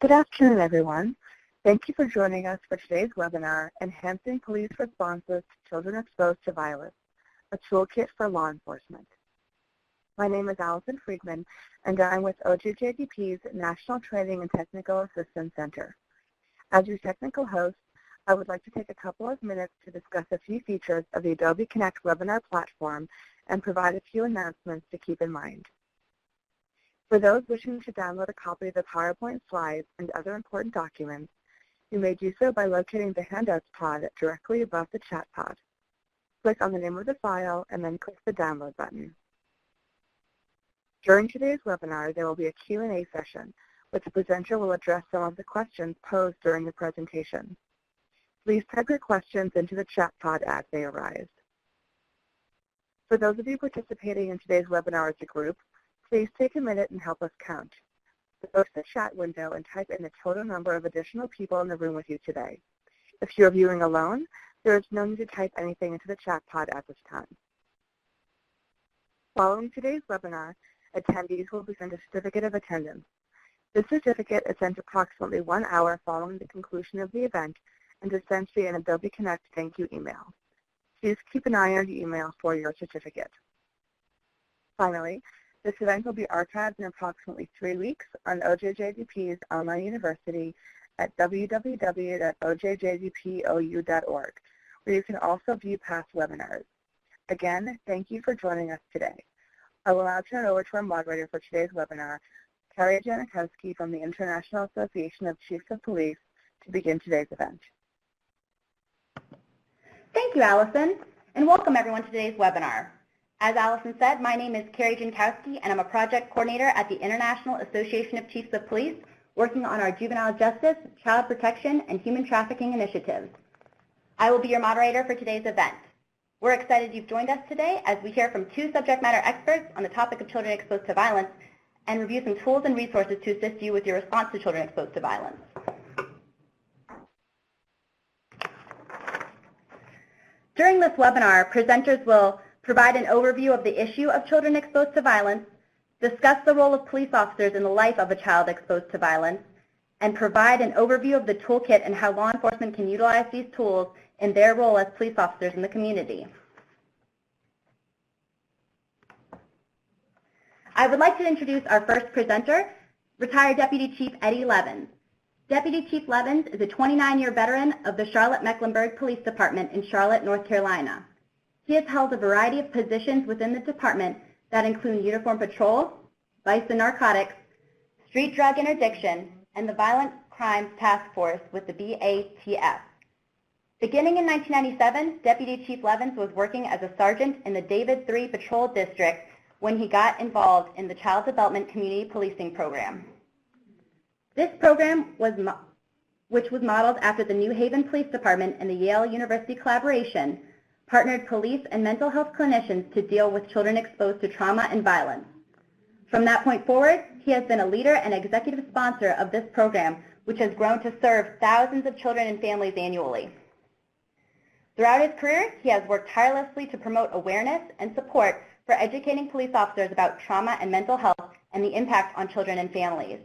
Good afternoon, everyone. Thank you for joining us for today's webinar, Enhancing Police Responses to Children Exposed to Violence, a Toolkit for Law Enforcement. My name is Allison Friedman, and I'm with OJJDP's National Training and Technical Assistance Center. As your technical host, I would like to take a couple of minutes to discuss a few features of the Adobe Connect webinar platform and provide a few announcements to keep in mind. For those wishing to download a copy of the PowerPoint slides and other important documents, you may do so by locating the Handouts pod directly above the chat pod. Click on the name of the file and then click the download button. During today's webinar, there will be a Q&A session, which the presenter will address some of the questions posed during the presentation. Please type your questions into the chat pod as they arise. For those of you participating in today's webinar as a group, please take a minute and help us count. Go to the chat window and type in the total number of additional people in the room with you today. If you're viewing alone, there is no need to type anything into the chat pod at this time. Following today's webinar, attendees will be sent a certificate of attendance. This certificate is sent approximately 1 hour following the conclusion of the event and is sent via an Adobe Connect thank you email. Please keep an eye on your email for your certificate. Finally, this event will be archived in approximately 3 weeks on OJJDP's online university at www.ojjdpou.org, where you can also view past webinars. Again, thank you for joining us today. I will now turn it over to our moderator for today's webinar, Carrie Janikowski from the International Association of Chiefs of Police, to begin today's event. Thank you, Allison, and welcome everyone to today's webinar. As Allison said, my name is Carrie Janikowski, and I'm a project coordinator at the International Association of Chiefs of Police, working on our juvenile justice, child protection, and human trafficking initiatives. I will be your moderator for today's event. We're excited you've joined us today as we hear from 2 subject matter experts on the topic of children exposed to violence and review some tools and resources to assist you with your response to children exposed to violence. During this webinar, presenters will provide an overview of the issue of children exposed to violence, discuss the role of police officers in the life of a child exposed to violence, and provide an overview of the toolkit and how law enforcement can utilize these tools in their role as police officers in the community. I would like to introduce our first presenter, retired Deputy Chief Eddie Levens. Deputy Chief Levens is a 29-year veteran of the Charlotte-Mecklenburg Police Department in Charlotte, North Carolina. He has held a variety of positions within the department that include uniform patrol, vice and narcotics, street drug interdiction, and the Violent Crimes Task Force with the BATF. Beginning in 1997, Deputy Chief Levens was working as a sergeant in the David III Patrol District when he got involved in the Child Development Community Policing Program. This program, which was modeled after the New Haven Police Department and the Yale University collaboration, partnered police and mental health clinicians to deal with children exposed to trauma and violence. From that point forward, he has been a leader and executive sponsor of this program, which has grown to serve thousands of children and families annually. Throughout his career, he has worked tirelessly to promote awareness and support for educating police officers about trauma and mental health and the impact on children and families.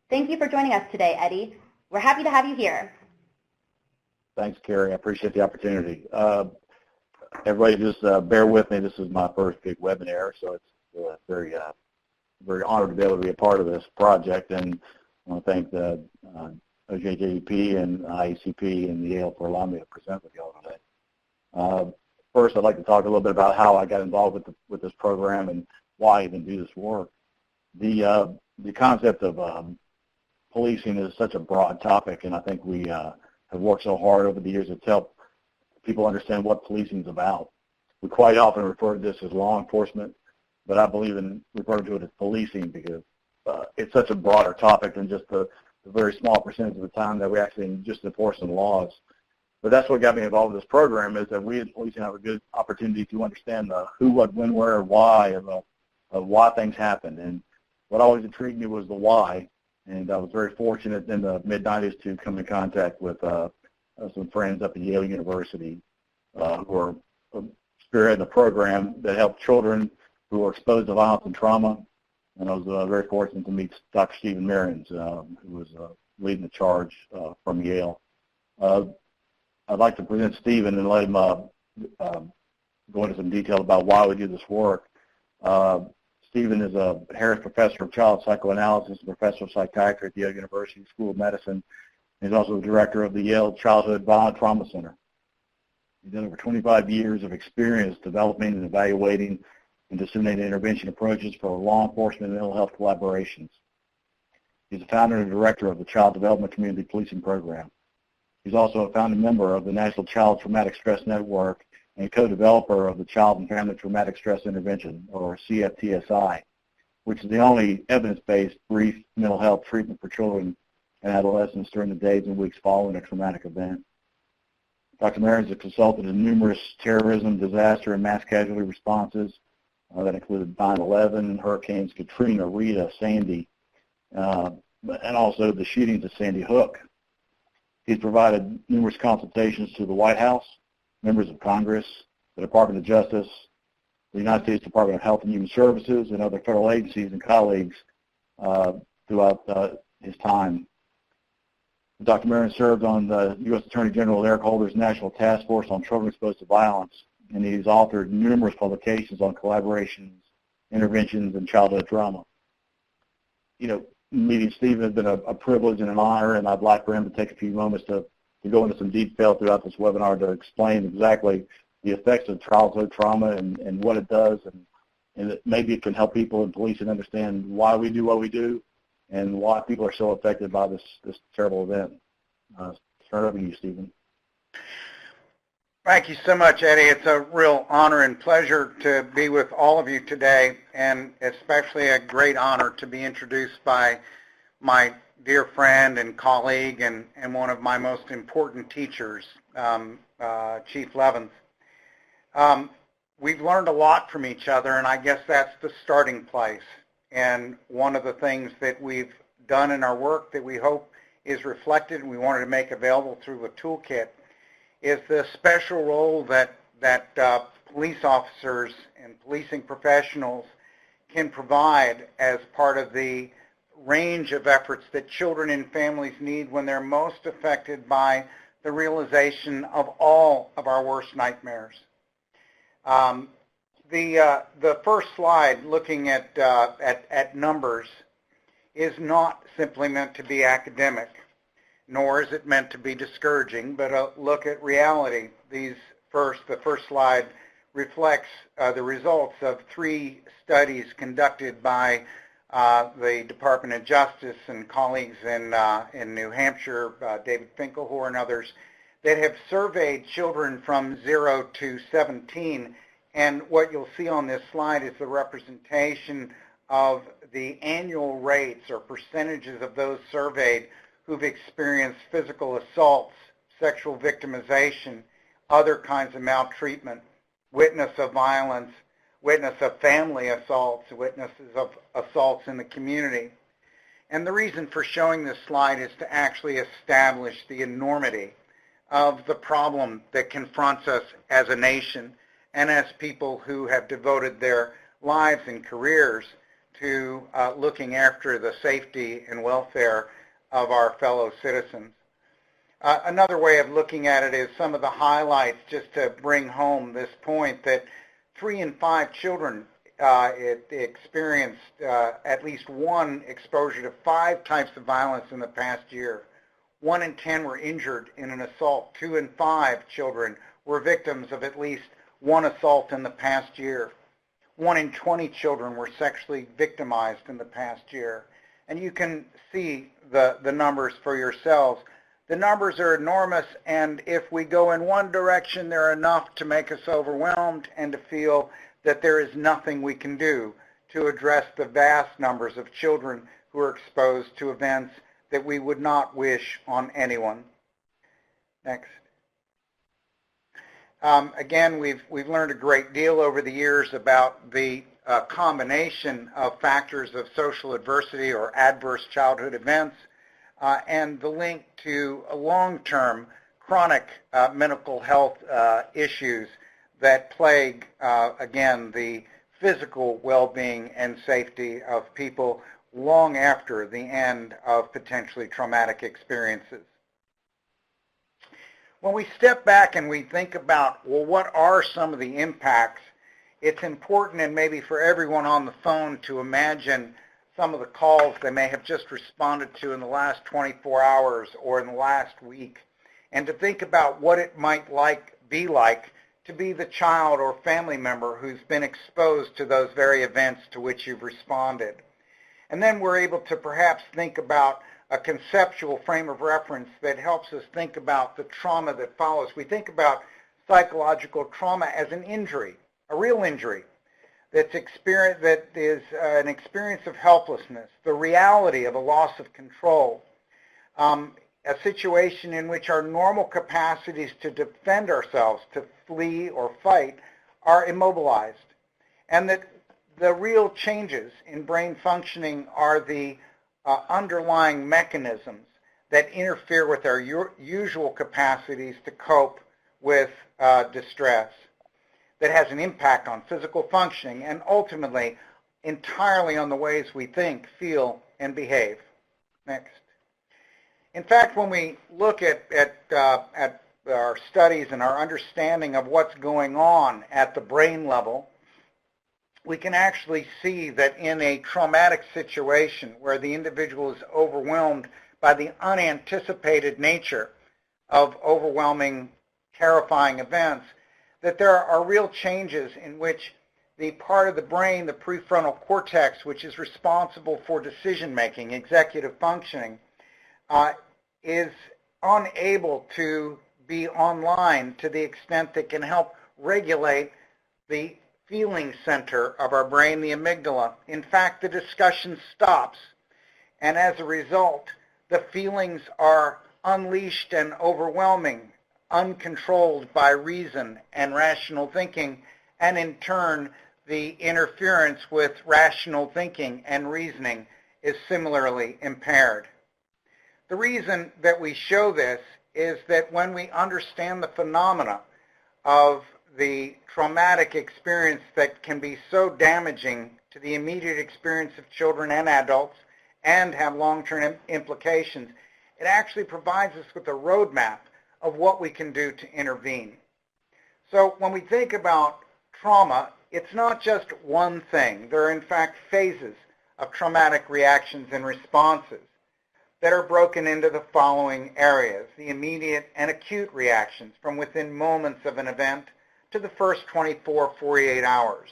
Thank you for joining us today, Eddie. We're happy to have you here. Thanks, Carrie. I appreciate the opportunity. Everybody just bear with me. This is my first big webinar, so it's very honored to be able to be a part of this project. And I want to thank the OJJDP and IACP and the Yale for allowing me to present with you all today. First, I'd like to talk a little bit about how I got involved with this program and why I even do this work. The concept of policing is such a broad topic, and I think we have worked so hard over the years to help people understand what policing is about. We quite often refer to this as law enforcement, but I believe in referring to it as policing because it's such a broader topic than just the very small percentage of the time that we actually just enforce the laws. But that's what got me involved with this program, is that we as policing have a good opportunity to understand the who, what, when, where, why of why things happen. And what always intrigued me was the why, and I was very fortunate in the mid-90s to come in contact with some friends up at Yale University who are spearheading a program that helped children who are exposed to violence and trauma. And I was very fortunate to meet Dr. Stephen Marions, who was leading the charge from Yale. I'd like to present Stephen and let him go into some detail about why we do this work. Stephen is a Harris Professor of Child Psychoanalysis and Professor of Psychiatry at the Yale University School of Medicine. He's also the director of the Yale Childhood Violent Trauma Center. He's had over 25 years of experience developing and evaluating and disseminating intervention approaches for law enforcement and mental health collaborations. He's the founder and director of the Child Development Community Policing Program. He's also a founding member of the National Child Traumatic Stress Network and co-developer of the Child and Family Traumatic Stress Intervention, or CFTSI, which is the only evidence-based brief mental health treatment for children and adolescents during the days and weeks following a traumatic event. Dr. Marin is a consultant in numerous terrorism, disaster, and mass casualty responses that included 9/11, Hurricanes Katrina, Rita, Sandy, and also the shootings at Sandy Hook. He's provided numerous consultations to the White House, members of Congress, the Department of Justice, the United States Department of Health and Human Services, and other federal agencies and colleagues throughout his time. Dr. Marin served on the U.S. Attorney General Eric Holder's National Task Force on Children Exposed to Violence, and he's authored numerous publications on collaborations, interventions, and childhood trauma. You know, meeting Stephen has been a privilege and an honor, and I'd like for him to take a few moments to go into some detail throughout this webinar to explain exactly the effects of childhood trauma and what it does, and maybe it can help people in policing understand why we do what we do and why people are so affected by this terrible event. Turn it over to you, Stephen. Thank you so much, Eddie. It's a real honor and pleasure to be with all of you today, and especially a great honor to be introduced by my dear friend and colleague and one of my most important teachers, Chief Levens. We've learned a lot from each other, and I guess that's the starting place. And one of the things that we've done in our work that we hope is reflected and we wanted to make available through a toolkit is the special role that police officers and policing professionals can provide as part of the range of efforts that children and families need when they're most affected by the realization of all of our worst nightmares. The first slide, looking at numbers, is not simply meant to be academic, nor is it meant to be discouraging, but a look at reality. The first slide reflects the results of 3 studies conducted by the Department of Justice and colleagues in New Hampshire, David Finkelhor and others, that have surveyed children from 0 to 17. And what you'll see on this slide is the representation of the annual rates or percentages of those surveyed who've experienced physical assaults, sexual victimization, other kinds of maltreatment, witness of violence, witness of family assaults, witnesses of assaults in the community. And the reason for showing this slide is to actually establish the enormity of the problem that confronts us as a nation and as people who have devoted their lives and careers to looking after the safety and welfare of our fellow citizens. Another way of looking at it is some of the highlights, just to bring home this point that 3 in 5 children experienced at least one exposure to 5 types of violence in the past year. 1 in 10 were injured in an assault. 2 in 5 children were victims of at least one assault in the past year. 1 in 20 children were sexually victimized in the past year. And you can see the numbers for yourselves. The numbers are enormous, and if we go in one direction, they're enough to make us overwhelmed and to feel that there is nothing we can do to address the vast numbers of children who are exposed to events that we would not wish on anyone. Next. Again, we've learned a great deal over the years about the combination of factors of social adversity or adverse childhood events and the link to long-term chronic mental health issues that plague, again, the physical well-being and safety of people long after the end of potentially traumatic experiences. When we step back and we think about, well, what are some of the impacts, it's important, and maybe for everyone on the phone, to imagine some of the calls they may have just responded to in the last 24 hours or in the last week, and to think about what it might be like to be the child or family member who's been exposed to those very events to which you've responded. And then we're able to perhaps think about a conceptual frame of reference that helps us think about the trauma that follows. We think about psychological trauma as an injury, a real injury that is an experience of helplessness, the reality of a loss of control, a situation in which our normal capacities to defend ourselves, to flee or fight, are immobilized, and that the real changes in brain functioning are the underlying mechanisms that interfere with our usual capacities to cope with distress, that has an impact on physical functioning and ultimately entirely on the ways we think, feel, and behave. Next. In fact, when we look at our studies and our understanding of what's going on at the brain level, we can actually see that in a traumatic situation where the individual is overwhelmed by the unanticipated nature of overwhelming, terrifying events, that there are real changes in which the part of the brain, the prefrontal cortex, which is responsible for decision-making, executive functioning, is unable to be online to the extent that can help regulate the feeling center of our brain, the amygdala. In fact, the discussion stops, and as a result, the feelings are unleashed and overwhelming, uncontrolled by reason and rational thinking, and in turn, the interference with rational thinking and reasoning is similarly impaired. The reason that we show this is that when we understand the phenomena of the traumatic experience that can be so damaging to the immediate experience of children and adults and have long-term implications, it actually provides us with a roadmap of what we can do to intervene. So when we think about trauma, it's not just one thing. There are in fact phases of traumatic reactions and responses that are broken into the following areas: the immediate and acute reactions from within moments of an event to the first 24, 48 hours,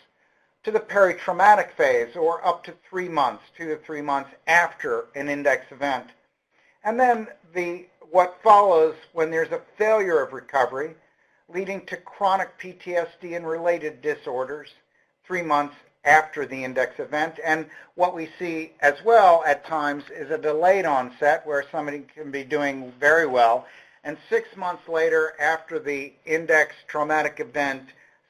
to the peritraumatic phase, or up to 3 months, 2 to 3 months after an index event. And then what follows when there's a failure of recovery, leading to chronic PTSD and related disorders 3 months after the index event. And what we see as well at times is a delayed onset where somebody can be doing very well, and 6 months later after the index traumatic event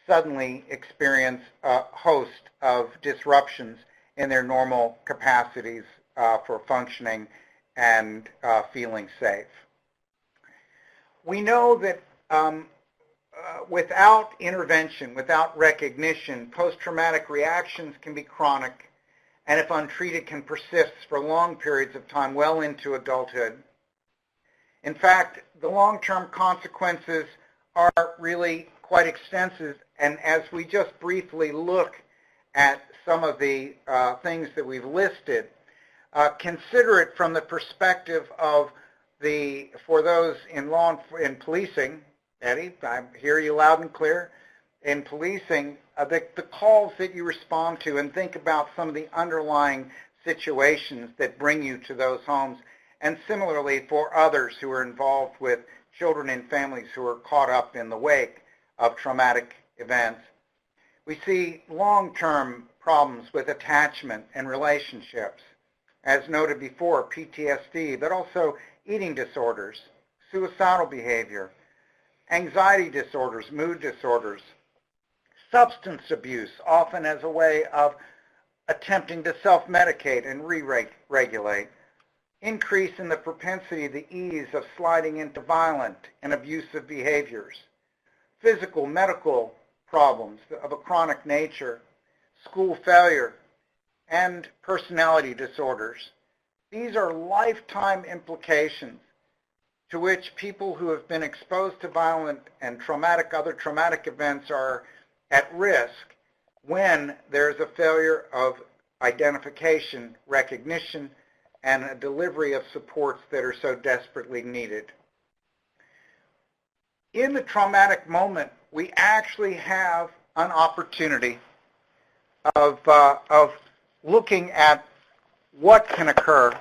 suddenly experience a host of disruptions in their normal capacities for functioning and feeling safe. We know that without intervention, without recognition, post-traumatic reactions can be chronic, and if untreated can persist for long periods of time, well into adulthood. In fact, the long-term consequences are really quite extensive, and as we just briefly look at some of the things that we've listed, consider it from the perspective of for those in policing. Eddie, I hear you loud and clear. In policing, the calls that you respond to, and think about some of the underlying situations that bring you to those homes, and similarly for others who are involved with children and families who are caught up in the wake of traumatic events. We see long-term problems with attachment and relationships, as noted before, PTSD, but also eating disorders, suicidal behavior, anxiety disorders, mood disorders, substance abuse, often as a way of attempting to self-medicate and re-regulate, increase in the propensity, the ease of sliding into violent and abusive behaviors, physical, medical problems of a chronic nature, school failure, and personality disorders. These are lifetime implications to which people who have been exposed to violent and other traumatic events are at risk when there's a failure of identification, recognition, and a delivery of supports that are so desperately needed. In the traumatic moment, we actually have an opportunity of looking at what can occur.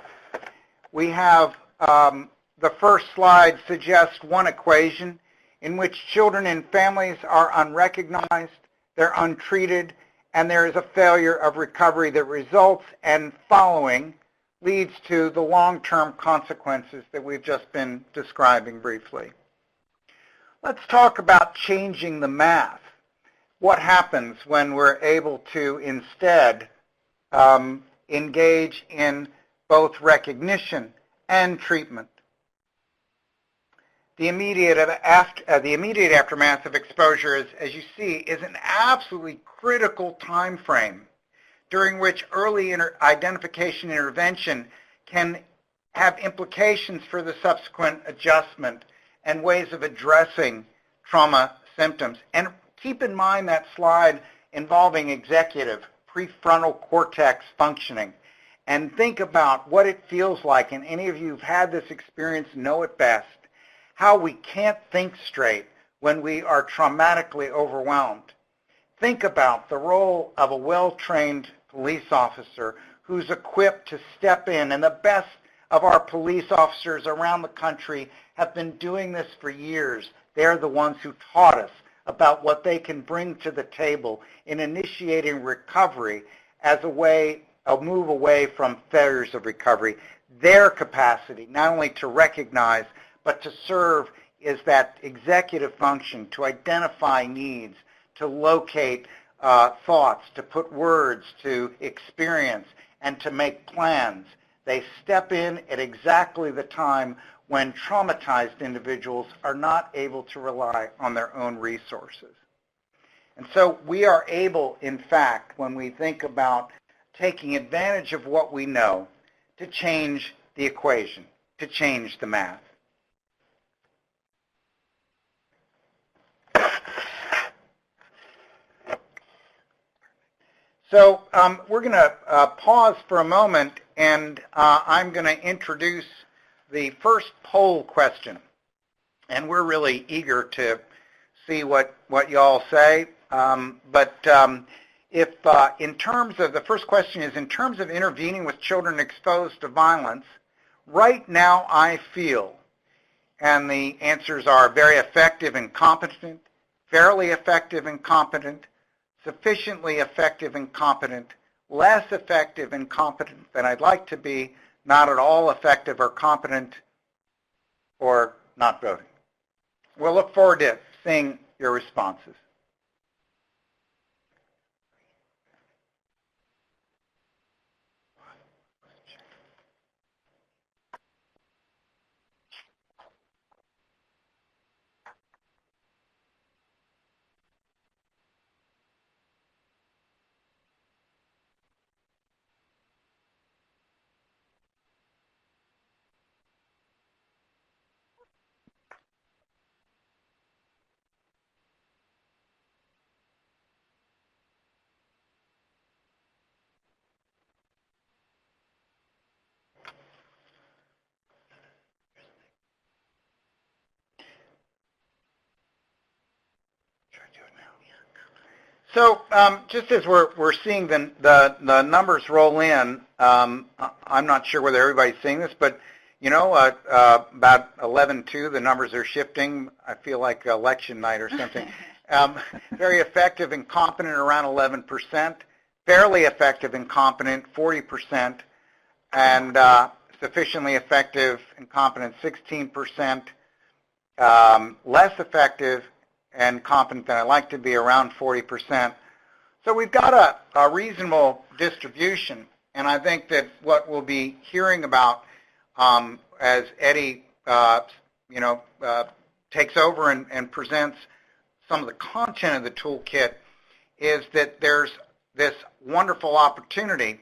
We have the first slide suggests one equation in which children and families are unrecognized, they're untreated, and there is a failure of recovery that results and following leads to the long-term consequences that we've just been describing briefly. Let's talk about changing the math. What happens when we're able to instead engage in both recognition and treatment? The immediate aftermath of exposure, as you see, is an absolutely critical time frame during which early identification intervention can have implications for the subsequent adjustment and ways of addressing trauma symptoms. And keep in mind that slide involving executive prefrontal cortex functioning. And think about what it feels like, and any of you who've had this experience know it best, how we can't think straight when we are traumatically overwhelmed. Think about the role of a well-trained police officer who's equipped to step in, and the best of our police officers around the country have been doing this for years. They're the ones who taught us about what they can bring to the table in initiating recovery as a move away from failures of recovery. Their capacity, not only to recognize, but to serve is that executive function, to identify needs, to locate thoughts, to put words to experience, and to make plans. They step in at exactly the time when traumatized individuals are not able to rely on their own resources. And so we are able, in fact, when we think about taking advantage of what we know, to change the equation, to change the math. So we're going to pause for a moment, and I'm going to introduce the first poll question. And we're really eager to see what you all say. If in terms of, the first question is, in terms of intervening with children exposed to violence, right now I feel, and the answers are very effective and competent, fairly effective and competent, sufficiently effective and competent, less effective and competent than I'd like to be, not at all effective or competent, or not voting. We'll look forward to seeing your responses. So just as we're seeing the numbers roll in, I'm not sure whether everybody's seeing this, but you know, about 11-2, the numbers are shifting. I feel like election night or something. Very effective and competent, around 11%. Fairly effective and competent, 40%. And sufficiently effective and competent, 16%. Less effective and competent than I'd like to be, around 40%. So we've got a reasonable distribution, and I think that what we'll be hearing about as Eddie takes over and presents some of the content of the toolkit is that there's this wonderful opportunity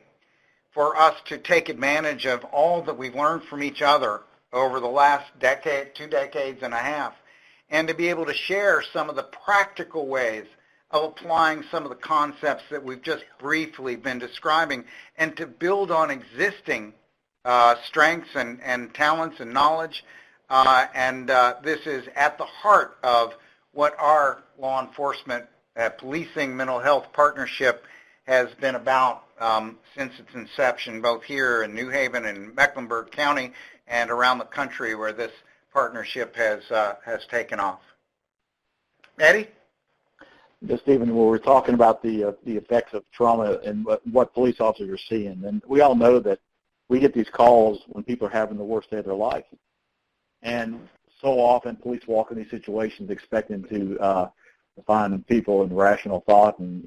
for us to take advantage of all that we've learned from each other over the last decade, 2 decades and a half, and to be able to share some of the practical ways of applying some of the concepts that we've just briefly been describing, and to build on existing strengths and talents and knowledge. This is at the heart of what our law enforcement policing mental health partnership has been about since its inception, both here in New Haven and Mecklenburg County and around the country where this partnership has taken off. Eddie? Just Stephen, when we're talking about the effects of trauma and what police officers are seeing, and we all know that we get these calls when people are having the worst day of their life. And so often police walk in these situations expecting to find people in rational thought and,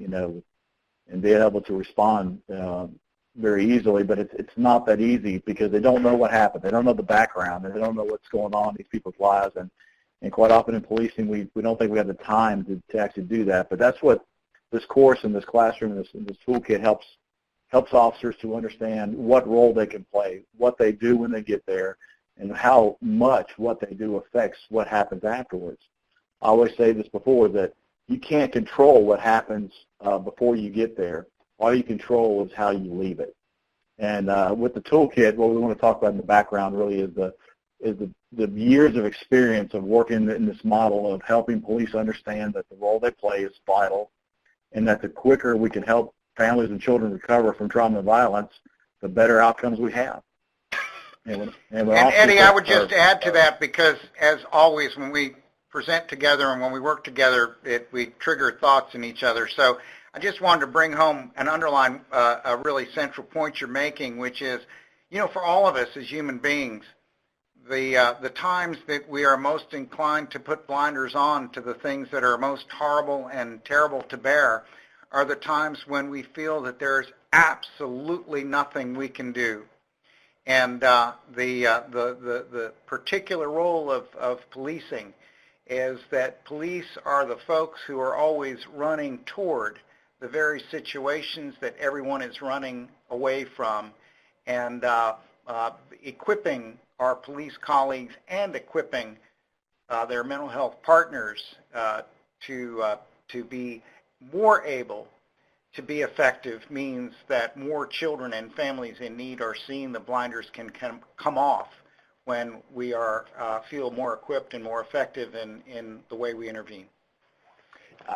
and be able to respond very easily, but it's not that easy because they don't know what happened. They don't know the background, and they don't know what's going on in these people's lives. And quite often in policing, we don't think we have the time to actually do that. But that's what this course and this classroom and this toolkit helps officers to understand what role they can play, what they do when they get there, and how much what they do affects what happens afterwards. I always say this before, that you can't control what happens before you get there. All you control is how you leave it. And with the toolkit, what we want to talk about in the background really is the years of experience of working in this model of helping police understand that the role they play is vital, and that the quicker we can help families and children recover from trauma and violence, the better outcomes we have. And Eddie, I would just add to that, because as always, when we present together and when we work together, we trigger thoughts in each other. So I just wanted to bring home and underline a really central point you're making, which is, for all of us as human beings, the times that we are most inclined to put blinders on to the things that are most horrible and terrible to bear are the times when we feel that there's absolutely nothing we can do. And the particular role of policing is that police are the folks who are always running toward the very situations that everyone is running away from, and equipping our police colleagues and equipping their mental health partners to be more able to be effective means that more children and families in need are seeing the blinders can come off when we are feel more equipped and more effective in the way we intervene.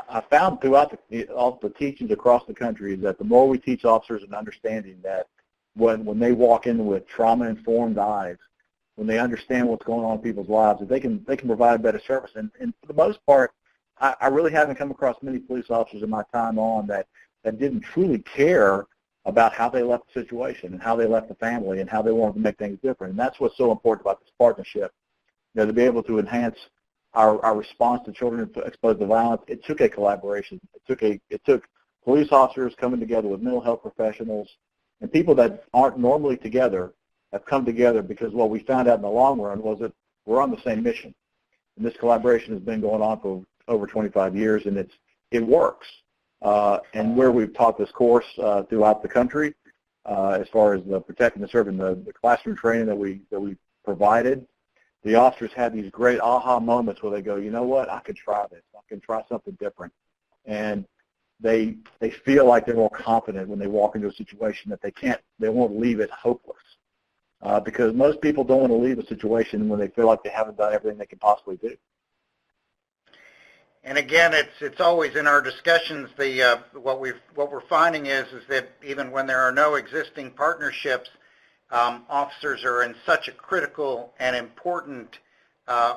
I found throughout all the teachings across the country that the more we teach officers an understanding that when they walk in with trauma-informed eyes, when they understand what's going on in people's lives, that they can provide better service. And for the most part, I really haven't come across many police officers in my time on that didn't truly care about how they left the situation and how they left the family and how they wanted to make things different. And that's what's so important about this partnership, to be able to enhance our response to children exposed to violence. It took a collaboration. It took police officers coming together with mental health professionals and people that aren't normally together have come together, because what we found out in the long run was that we're on the same mission. And this collaboration has been going on for over 25 years, and it works. And where we've taught this course throughout the country, as far as the protecting and serving the classroom training that we provided, the officers had these great aha moments where they go, you know what, I could try this. I can try something different. And they feel like they're more confident when they walk into a situation that they won't leave it hopeless. Because most people don't want to leave a situation when they feel like they haven't done everything they can possibly do. And again, it's always in our discussions, what we're finding is that even when there are no existing partnerships, officers are in such a critical and important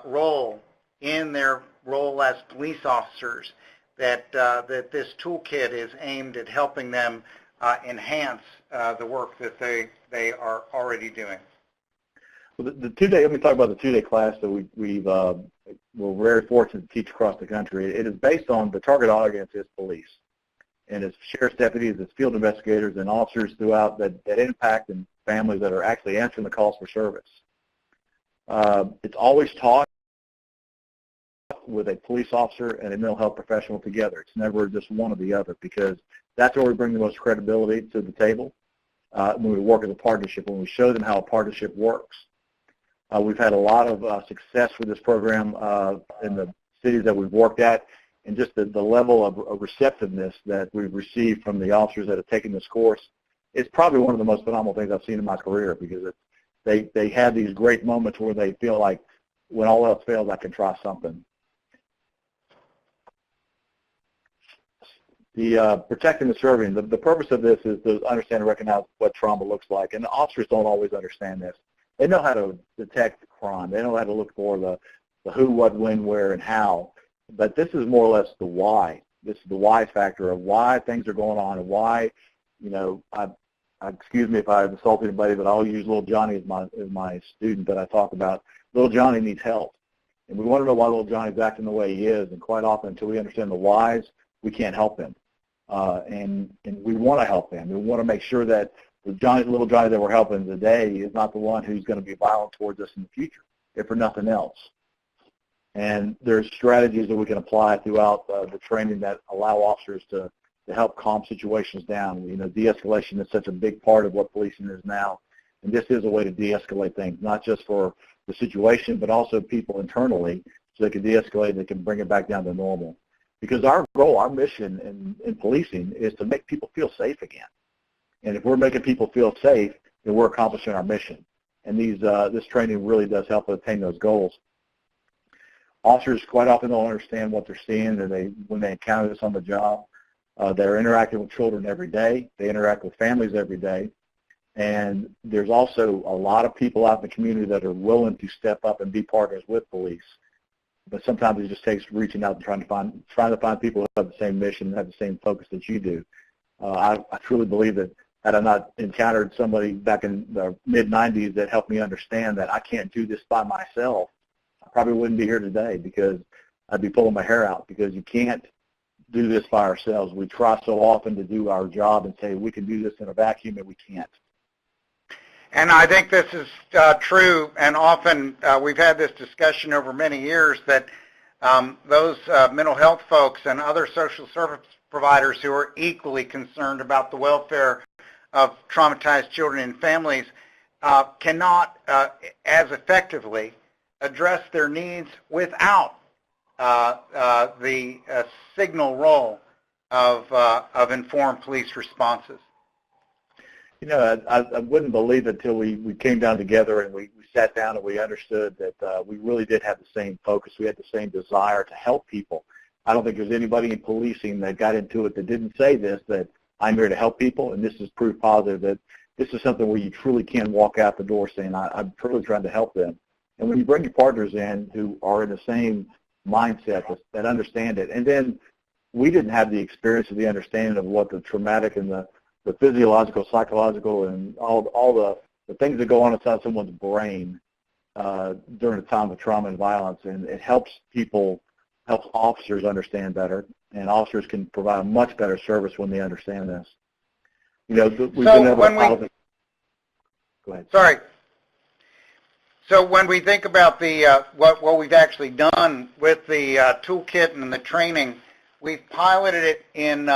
role in their role as police officers that this toolkit is aimed at helping them enhance the work that they are already doing. Well, the 2-day, let me talk about the 2-day class that we're very fortunate to teach across the country. It is based on the target audience is police, and it's sheriff's deputies, it's field investigators, and officers throughout that impact and families that are actually answering the calls for service. It's always taught with a police officer and a mental health professional together. It's never just one or the other, because that's where we bring the most credibility to the table. when we work as a partnership, when we show them how a partnership works. We've had a lot of success with this program in the cities that we've worked at, and just the level of receptiveness that we've received from the officers that have taken this course. It's probably one of the most phenomenal things I've seen in my career, because they have these great moments where they feel like, when all else fails, I can try something. The protecting and serving, the purpose of this is to understand and recognize what trauma looks like, and the officers don't always understand this. They know how to detect crime. They know how to look for the who, what, when, where, and how, but this is more or less the why. This is the why factor of why things are going on, and why, excuse me if I insult anybody, but I'll use little Johnny as my student that I talk about. Little Johnny needs help, and we want to know why little Johnny's acting the way he is, and quite often until we understand the whys, we can't help him. And we want to help him. We want to make sure that the little Johnny that we're helping today is not the one who's going to be violent towards us in the future, if for nothing else. And there's strategies that we can apply throughout the training that allow officers to help calm situations down. De-escalation is such a big part of what policing is now, and this is a way to de-escalate things, not just for the situation, but also people internally, so they can de-escalate and they can bring it back down to normal. Because our goal, our mission in policing is to make people feel safe again. And if we're making people feel safe, then we're accomplishing our mission. And this training really does help attain those goals. Officers quite often don't understand what they're seeing, and when they encounter this on the job. They're interacting with children every day. They interact with families every day. And there's also a lot of people out in the community that are willing to step up and be partners with police. But sometimes it just takes reaching out and trying to find people who have the same mission and have the same focus that you do. I truly believe that had I not encountered somebody back in the mid-'90s that helped me understand that I can't do this by myself, I probably wouldn't be here today, because I'd be pulling my hair out, because you can't do this by ourselves. We try so often to do our job and say we can do this in a vacuum, and we can't. And I think this is true, and often we've had this discussion over many years that those mental health folks and other social service providers who are equally concerned about the welfare of traumatized children and families cannot as effectively address their needs without the signal role of informed police responses. I wouldn't believe it until we came down together and we sat down and we understood that we really did have the same focus. We had the same desire to help people. I don't think there's anybody in policing that got into it that didn't say this, that I'm here to help people, and this is proof positive that this is something where you truly can walk out the door saying, I'm truly trying to help them. And when you bring your partners in who are in the same mindset that understand it, and then we didn't have the experience of the understanding of what the traumatic and the physiological, psychological, and all the things that go on inside someone's brain during a time of trauma and violence, and it helps officers understand better, and officers can provide a much better service when they understand this. We've been able to go ahead. Sorry. So when we think about the what we've actually done with the toolkit and the training, we've piloted it in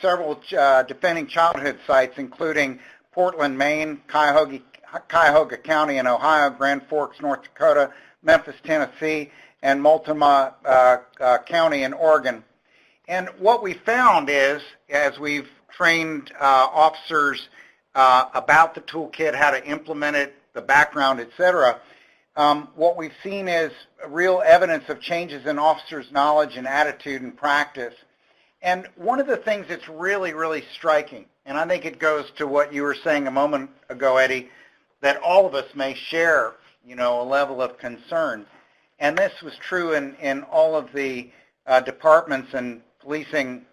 several defending childhood sites, including Portland, Maine, Cuyahoga County in Ohio, Grand Forks, North Dakota, Memphis, Tennessee, and Multnomah County in Oregon. And what we found is, as we've trained officers about the toolkit, how to implement it, the background, etc., what we've seen is real evidence of changes in officers' knowledge and attitude and practice. And one of the things that's really, really striking, and I think it goes to what you were saying a moment ago, Eddie, that all of us may share, a level of concern. And this was true in all of the departments and policing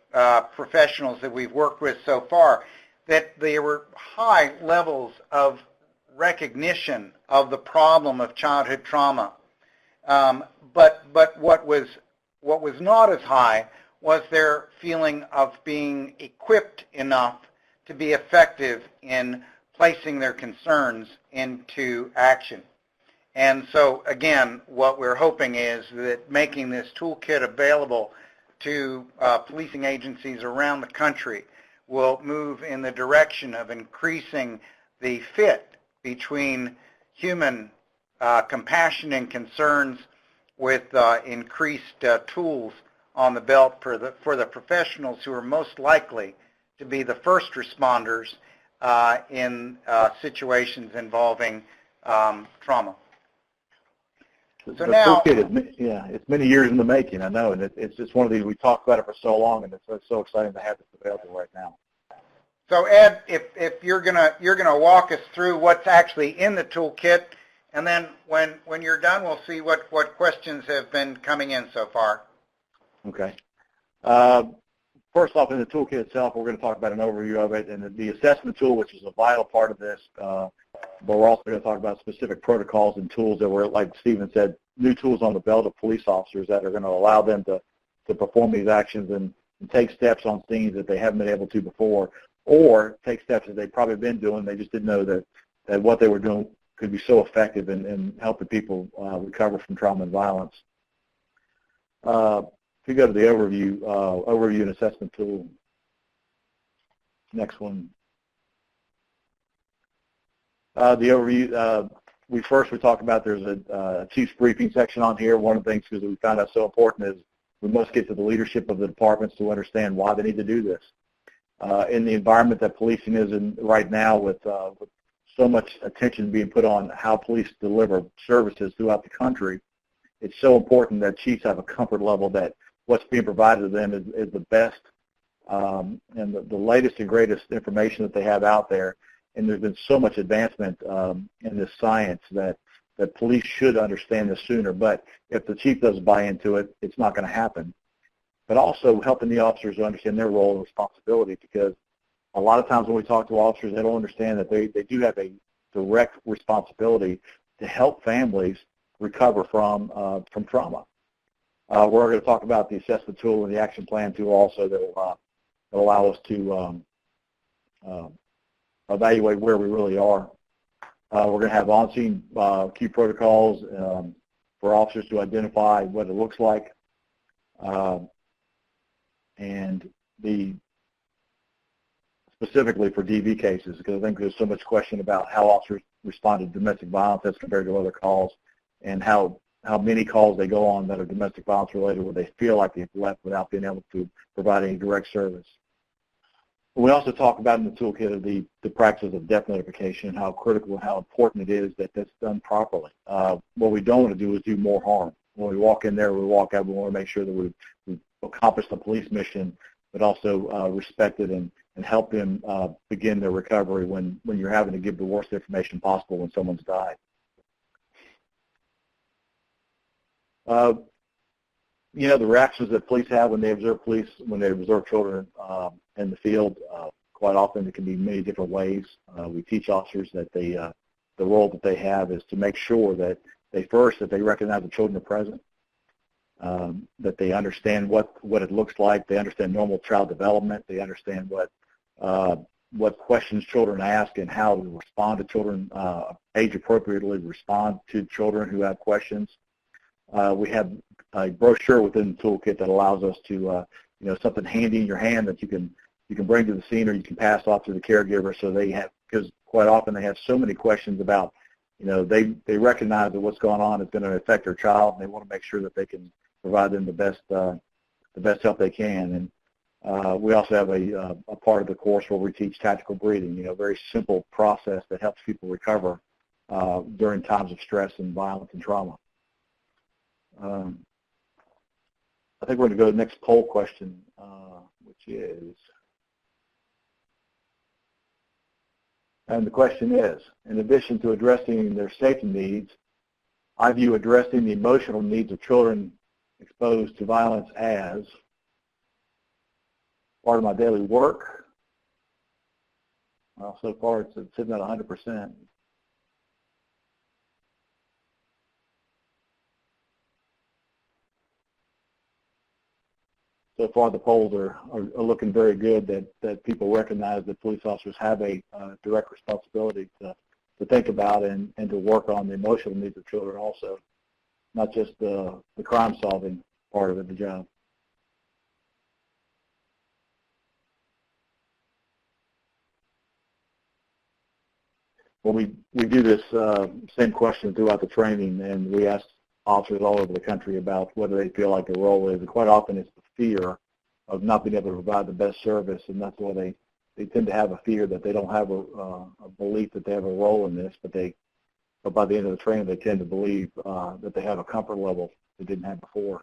professionals that we've worked with so far, that there were high levels of recognition of the problem of childhood trauma. But what was not as high was their feeling of being equipped enough to be effective in placing their concerns into action. And so, again, what we're hoping is that making this toolkit available to policing agencies around the country will move in the direction of increasing the fit between human compassion and concerns with increased tools on the belt for the professionals who are most likely to be the first responders in situations involving trauma. So now, Toolkit it's many years in the making, I know, and it's just one of these, we talked about it for so long, and it's so exciting to have this available right now. So Ed, if you're gonna walk us through what's actually in the toolkit, and then when you're done, we'll see what questions have been coming in so far. Okay. First off, in the toolkit itself, we're going to talk about an overview of it, and the assessment tool, which is a vital part of this, but we're also going to talk about specific protocols and tools that were, like Stephen said, new tools on the belt of police officers that are going to allow them to perform these actions and take steps on scenes that they haven't been able to before, or take steps that they've probably been doing, they just didn't know that what they were doing could be so effective in helping people recover from trauma and violence. If you go to the overview and assessment tool, next one. The overview, we talk about there's a chief's briefing section on here. One of the things that we found out so important is we must get to the leadership of the departments to understand why they need to do this. In the environment that policing is in right now, with so much attention being put on how police deliver services throughout the country, it's so important that chiefs have a comfort level that what's being provided to them is the best and the latest and greatest information that they have out there. And there's been so much advancement in this science that police should understand this sooner. But if the chief doesn't buy into it, it's not going to happen. But also helping the officers to understand their role and responsibility, because a lot of times when we talk to officers, they don't understand that they do have a direct responsibility to help families recover from trauma. We're going to talk about the assessment tool and the action plan tool also that will allow us to evaluate where we really are. We're going to have on-scene key protocols for officers to identify what it looks like, and specifically for DV cases, because I think there's so much question about how officers respond to domestic violence as compared to other calls, and how many calls they go on that are domestic violence related where they feel like they've left without being able to provide any direct service. We also talk about in the toolkit of the practice of death notification, how critical and how important it is that that's done properly. What we don't want to do is do more harm. When we walk in there, we walk out, we want to make sure that we've accomplished the police mission, but also respected and help them begin their recovery when you're having to give the worst information possible when someone's died. The reactions that police have when they observe children in the field, quite often it can be many different ways. We teach officers that the role that they have is to make sure that they recognize the children are present, that they understand what it looks like, they understand normal child development, they understand what questions children ask and how to respond to children, age appropriately respond to children who have questions. We have a brochure within the toolkit that allows us to, something handy in your hand that you can bring to the scene or you can pass off to the caregiver, so they have, because quite often they have so many questions about, they recognize that what's going on is going to affect their child, and they want to make sure that they can provide them the best help they can. And we also have a part of the course where we teach tactical breathing, a very simple process that helps people recover during times of stress and violence and trauma. I think we're going to go to the next poll question, which is, and the question is, in addition to addressing their safety needs, I view addressing the emotional needs of children exposed to violence as part of my daily work. Well, so far it's sitting at 100%. So far, the polls are looking very good, that people recognize that police officers have a direct responsibility to think about and to work on the emotional needs of children also, not just the crime-solving part of the job. Well, we do this same question throughout the training, and we ask officers all over the country about whether they feel like their role is. And quite often it's the fear of not being able to provide the best service, and that's why they tend to have a fear that they don't have a belief that they have a role in this, but by the end of the training they tend to believe that they have a comfort level they didn't have before.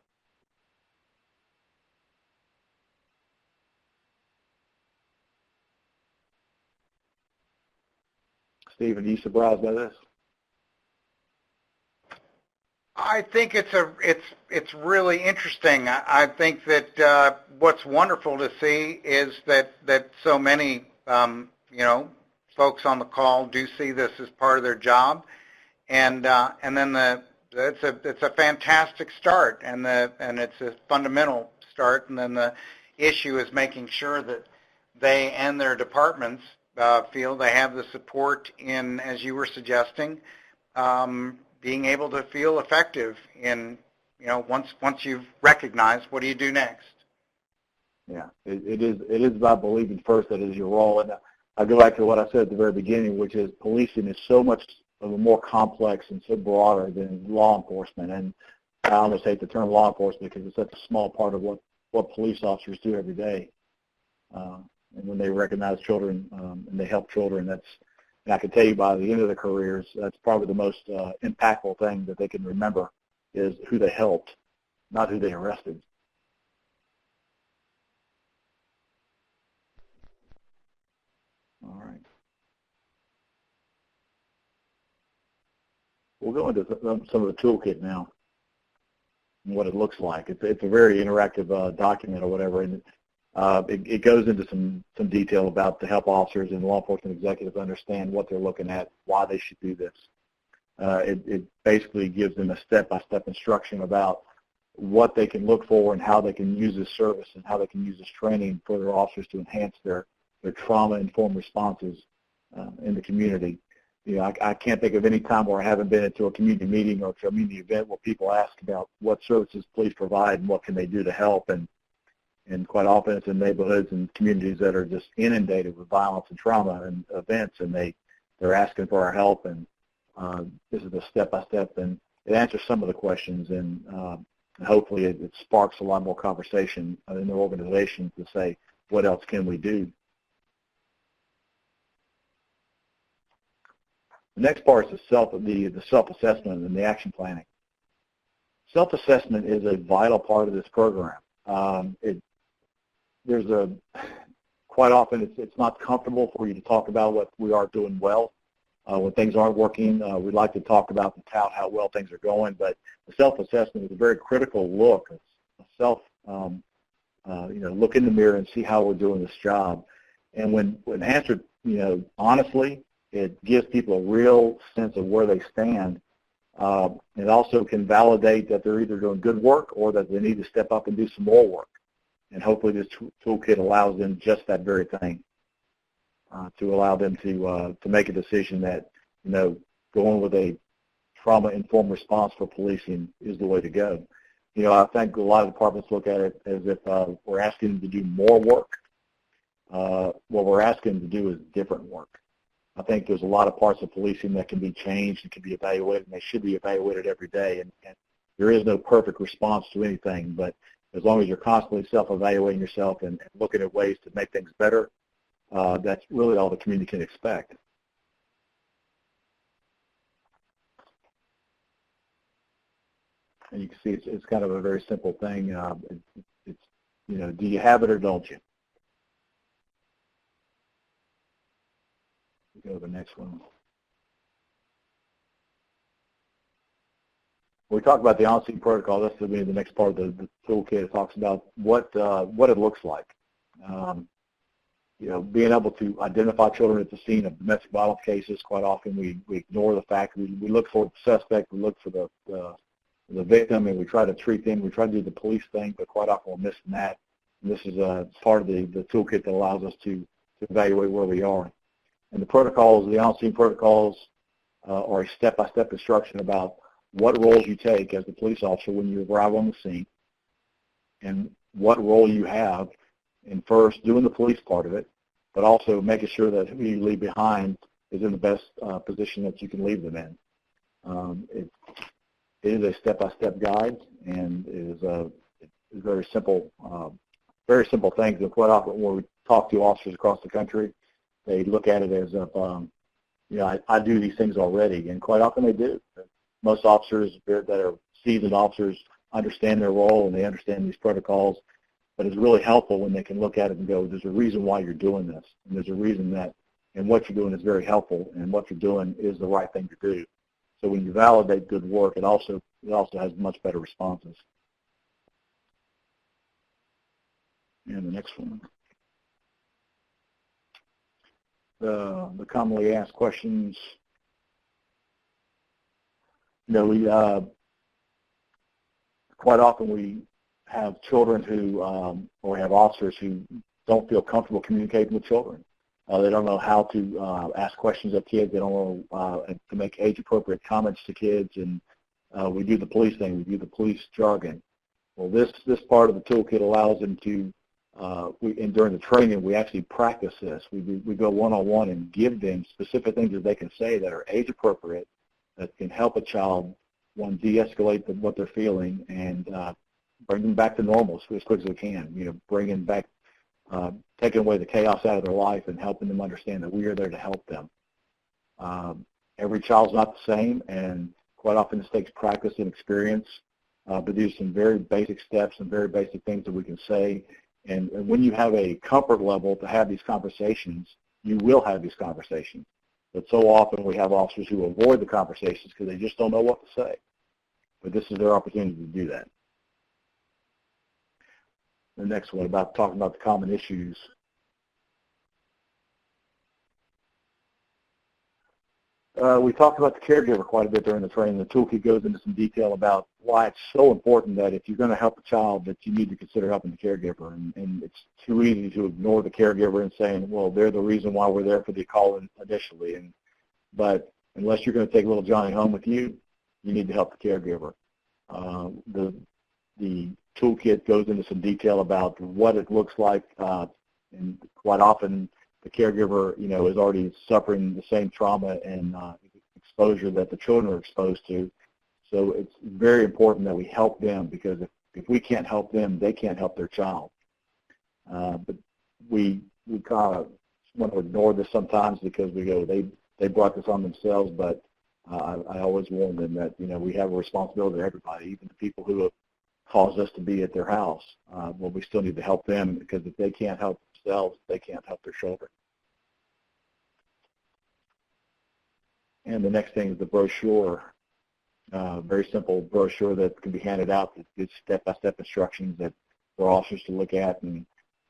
Stephen, are you surprised by this? I think it's really interesting. I think that what's wonderful to see is that so many folks on the call do see this as part of their job, and then it's a fantastic start, and it's a fundamental start, and then the issue is making sure that they and their departments feel they have the support in, as you were suggesting, being able to feel effective in, once you've recognized, what do you do next? Yeah, it is about believing first that it is your role. And I go back to what I said at the very beginning, which is policing is so much of a more complex and so broader than law enforcement. And I almost hate the term law enforcement because it's such a small part of what police officers do every day. And when they recognize children and they help children, and I can tell you by the end of their careers, that's probably the most impactful thing that they can remember is who they helped, not who they arrested. All right. We'll go into some of the toolkit now and what it looks like. It's a very interactive document or whatever, and it goes into some detail about the help officers and law enforcement executives understand what they're looking at, why they should do this. It basically gives them a step-by-step instruction about what they can look for and how they can use this service and how they can use this training for their officers to enhance their trauma-informed responses in the community. I can't think of any time where I haven't been into a community meeting or a community event where people ask about what services police provide and what can they do to help. And quite often it's in neighborhoods and communities that are just inundated with violence and trauma and events, and they're asking for our help. And this is a step-by-step, and it answers some of the questions, and hopefully it sparks a lot more conversation in their organizations to say, what else can we do? The next part is the self-assessment and the action planning. Self-assessment is a vital part of this program. Quite often it's not comfortable for you to talk about what we are doing well. When things aren't working, we'd like to talk about and tout how well things are going, but the self-assessment is a very critical look. It's look in the mirror and see how we're doing this job. And when answered, honestly, it gives people a real sense of where they stand. It also can validate that they're either doing good work or that they need to step up and do some more work. And hopefully this toolkit allows them just that very thing, to allow them to make a decision that, going with a trauma-informed response for policing is the way to go. I think a lot of departments look at it as if we're asking them to do more work. What we're asking them to do is different work. I think there's a lot of parts of policing that can be changed and can be evaluated, and they should be evaluated every day. And there is no perfect response to anything, but as long as you're constantly self-evaluating yourself and looking at ways to make things better, that's really all the community can expect. And you can see it's kind of a very simple thing. Do you have it or don't you? Go to the next one. When we talk about the on-scene protocol, that's going to be the next part of the toolkit. It talks about what it looks like. Being able to identify children at the scene of domestic violence cases. Quite often we ignore the fact we look for the suspect, we look for the victim, and we try to treat them. We try to do the police thing, but quite often we're missing that. And this is part of the toolkit that allows us to evaluate where we are. And the protocols, the on-scene protocols, are a step-by-step instruction about what roles you take as the police officer when you arrive on the scene, and what role you have in first doing the police part of it, but also making sure that who you leave behind is in the best position that you can leave them in. It is a step-by-step guide, and it is very simple things. And quite often when we talk to officers across the country, they look at it as if, I do these things already, and quite often they do. Most officers that are seasoned officers understand their role and they understand these protocols, but it's really helpful when they can look at it and go, there's a reason why you're doing this, and there's a reason that, and what you're doing is very helpful, and what you're doing is the right thing to do. So when you validate good work, it also has much better responses. And the next one. The commonly asked questions. We quite often we have children who, or we have officers who don't feel comfortable communicating with children. They don't know how to ask questions of kids. They don't know to make age-appropriate comments to kids, and we do the police thing. We do the police jargon. Well, this part of the toolkit allows them to, and during the training, we actually practice this. We go one-on-one and give them specific things that they can say that are age-appropriate, that can help a child, one, de-escalate what they're feeling, and bring them back to normal as quick as we can. Bringing back, taking away the chaos out of their life and helping them understand that we are there to help them. Every child's not the same, and quite often this takes practice and experience, but there's some very basic steps and very basic things that we can say. And when you have a comfort level to have these conversations, you will have these conversations. But so often we have officers who avoid the conversations because they just don't know what to say. But this is their opportunity to do that. The next one, talking about the common issues. We talked about the caregiver quite a bit during the training. The toolkit goes into some detail about why it's so important that if you're going to help a child, that you need to consider helping the caregiver. And it's too easy to ignore the caregiver and saying, well, they're the reason why we're there for the call initially. But unless you're going to take little Johnny home with you, you need to help the caregiver. The toolkit goes into some detail about what it looks like, and quite often the caregiver, is already suffering the same trauma and exposure that the children are exposed to. So it's very important that we help them, because if we can't help them, they can't help their child. But we kind of want to ignore this sometimes because we go, they brought this on themselves, but I always warn them that, we have a responsibility to everybody, even the people who have caused us to be at their house. Well, we still need to help them, because if they can't help themselves, they can't help their children. And the next thing is the brochure. Very simple brochure that can be handed out that gives step-by-step instructions that for officers to look at. And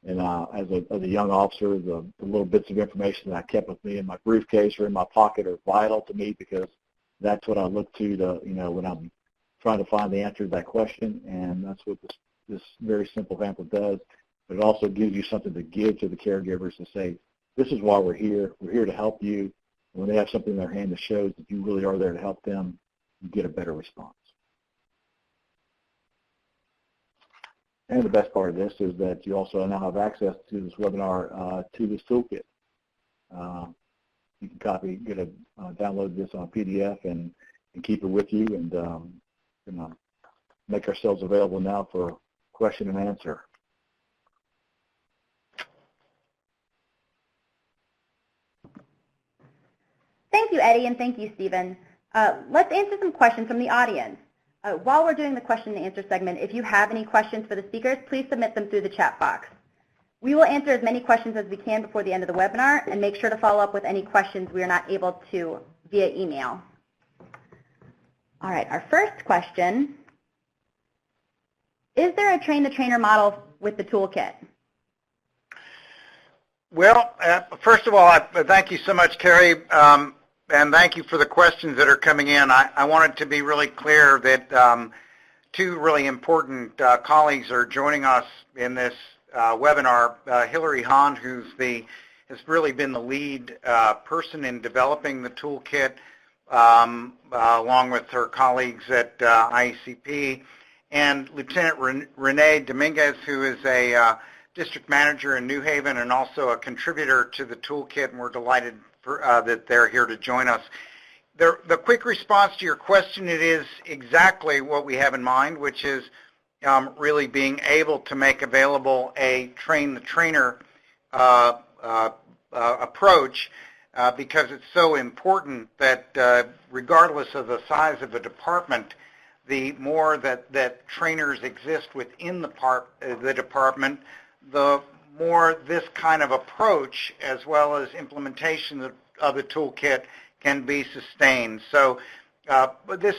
as a young officer, the little bits of information that I kept with me in my briefcase or in my pocket are vital to me, because that's what I look to when I'm trying to find the answer to that question. And that's what this very simple pamphlet does. But it also gives you something to give to the caregivers to say, this is why we're here. We're here to help you. And when they have something in their hand that shows that you really are there to help them, you get a better response. And the best part of this is that you also now have access to this webinar, to this toolkit. You can download this on a PDF and keep it with you, and make ourselves available now for question and answer. Thank you, Eddie, and thank you, Stephen. Let's answer some questions from the audience. While we're doing the question and answer segment, if you have any questions for the speakers, please submit them through the chat box. We will answer as many questions as we can before the end of the webinar, and make sure to follow up with any questions we are not able to via email. All right, our first question. Is there a train-the-trainer model with the toolkit? Well, first of all, thank you so much, Carrie, and thank you for the questions that are coming in. I wanted to be really clear that two really important colleagues are joining us in this webinar. Hillary Hahn, has really been the lead person in developing the toolkit, along with her colleagues at IECP, and Lieutenant Renee Dominguez, who is a district manager in New Haven and also a contributor to the toolkit, and we're delighted that they're here to join us. The quick response to your question, it is exactly what we have in mind, which is really being able to make available a train-the-trainer approach because it's so important that regardless of the size of a department, the more that trainers exist within the department, the more this kind of approach as well as implementation of the toolkit can be sustained. So this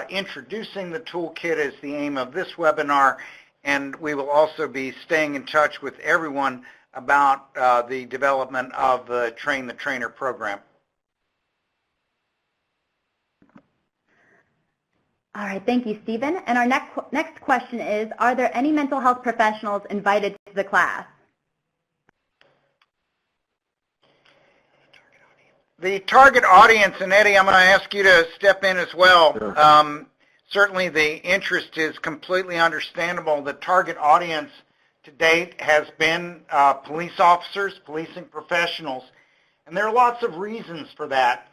introducing the toolkit is the aim of this webinar, and we will also be staying in touch with everyone about the development of the Train the Trainer program. All right, thank you, Stephen. And our next question is, are there any mental health professionals invited to the class? The target audience, and Eddie, I'm going to ask you to step in as well. Sure. Certainly the interest is completely understandable. The target audience to date has been police officers, policing professionals, and there are lots of reasons for that.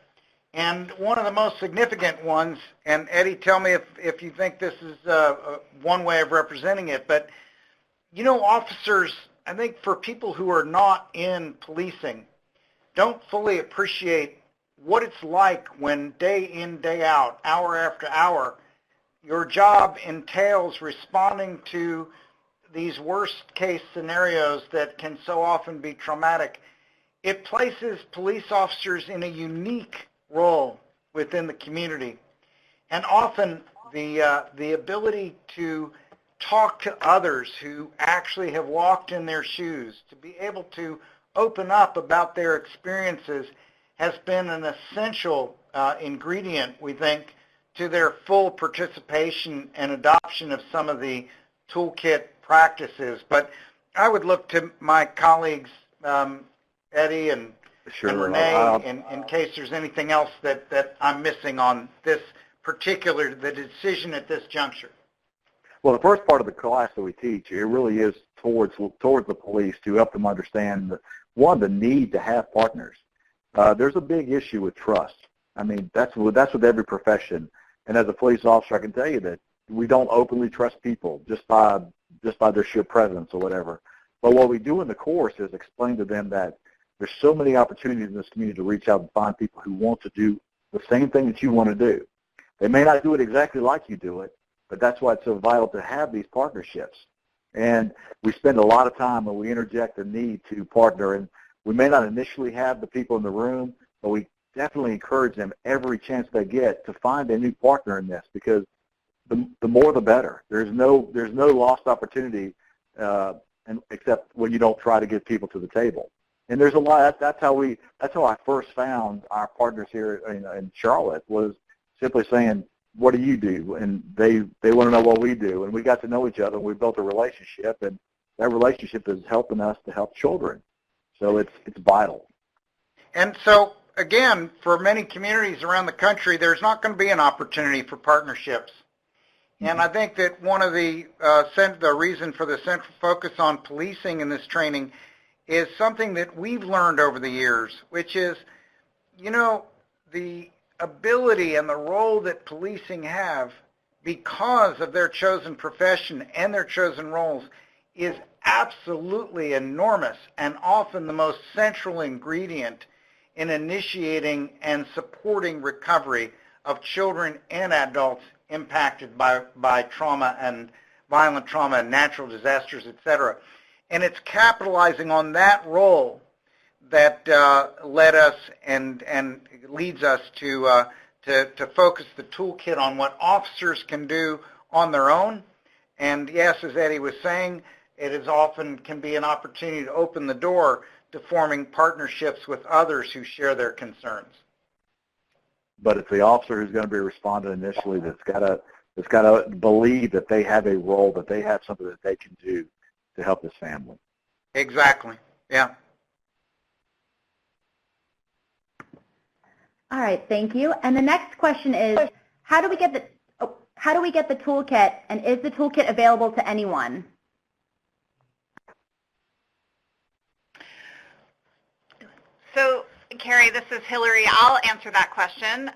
And one of the most significant ones, and Eddie, tell me if you think this is one way of representing it, but you know, officers, I think for people who are not in policing, don't fully appreciate what it's like when day in, day out, hour after hour, your job entails responding to these worst case scenarios that can so often be traumatic. It places police officers in a unique role within the community, and often the ability to talk to others who actually have walked in their shoes, to be able to open up about their experiences has been an essential ingredient, we think, to their full participation and adoption of some of the toolkit practices. But I would look to my colleagues, Eddie and Renee, in case there's anything else that I'm missing on this particular, the decision at this juncture. Well, the first part of the class that we teach, it really is towards the police to help them understand, the need to have partners. There's a big issue with trust. I mean, that's with every profession. And as a police officer, I can tell you that we don't openly trust people just by their sheer presence or whatever. But what we do in the course is explain to them that there's so many opportunities in this community to reach out and find people who want to do the same thing that you want to do. They may not do it exactly like you do it, but that's why it's so vital to have these partnerships. And we spend a lot of time when we interject the need to partner, and we may not initially have the people in the room, but we definitely encourage them every chance they get to find a new partner in this, because the more the better. There's no lost opportunity except when you don't try to get people to the table. And there's a lot. That's how I first found our partners here in Charlotte, was simply saying, what do you do? And they want to know what we do. And we got to know each other, and we built a relationship, and that relationship is helping us to help children. So it's vital. And so, again, for many communities around the country, there's not going to be an opportunity for partnerships. And I think that one of the reason for the central focus on policing in this training is something that we've learned over the years, which is, the ability and the role that policing have because of their chosen profession and their chosen roles is absolutely enormous, and often the most central ingredient in initiating and supporting recovery of children and adults impacted by trauma and violent trauma and natural disasters, etc. And it's capitalizing on that role that led us and leads us to focus the toolkit on what officers can do on their own. And yes, as Eddie was saying, it is often can be an opportunity to open the door to forming partnerships with others who share their concerns. But it's the officer who's going to be responding initially that's got to believe that they have a role, that they have something that they can do to help this family. Exactly. Yeah. All right, thank you. And the next question is, how do we get the toolkit, and is the toolkit available to anyone? So Carrie. This is Hillary. I'll answer that question.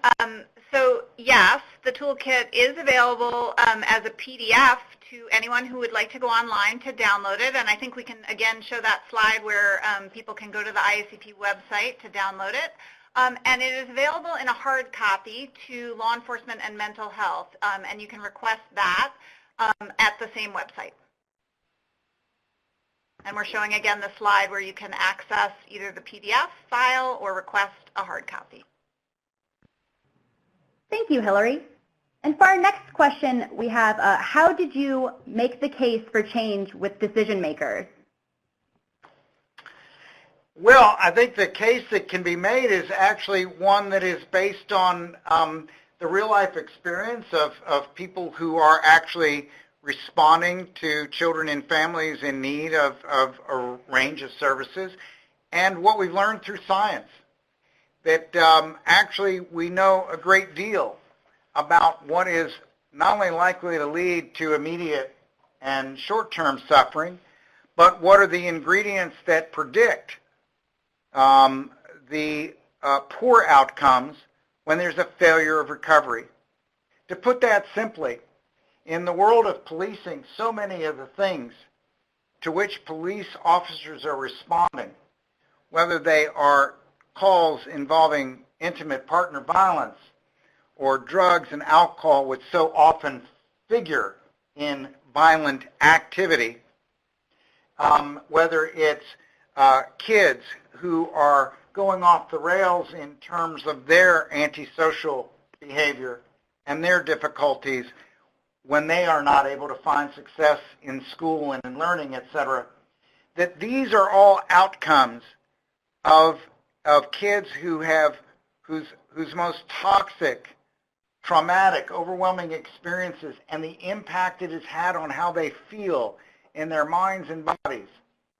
So yes, the toolkit is available as a PDF to anyone who would like to go online to download it. And I think we can, again, show that slide where people can go to the IACP website to download it. And it is available in a hard copy to law enforcement and mental health. And you can request that at the same website. And we're showing again the slide where you can access either the PDF file or request a hard copy. Thank you, Hillary. And for our next question, we have, how did you make the case for change with decision makers? Well, I think the case that can be made is actually one that is based on the real-life experience of people who are actually responding to children and families in need of a range of services, and what we've learned through science, that actually we know a great deal about what is not only likely to lead to immediate and short-term suffering, but what are the ingredients that predict the poor outcomes when there's a failure of recovery. To put that simply, in the world of policing, so many of the things to which police officers are responding, whether they are calls involving intimate partner violence or drugs and alcohol, which so often figure in violent activity, whether it's kids who are going off the rails in terms of their antisocial behavior and their difficulties when they are not able to find success in school and in learning, etc., that these are all outcomes of kids whose most toxic, traumatic, overwhelming experiences and the impact it has had on how they feel in their minds and bodies,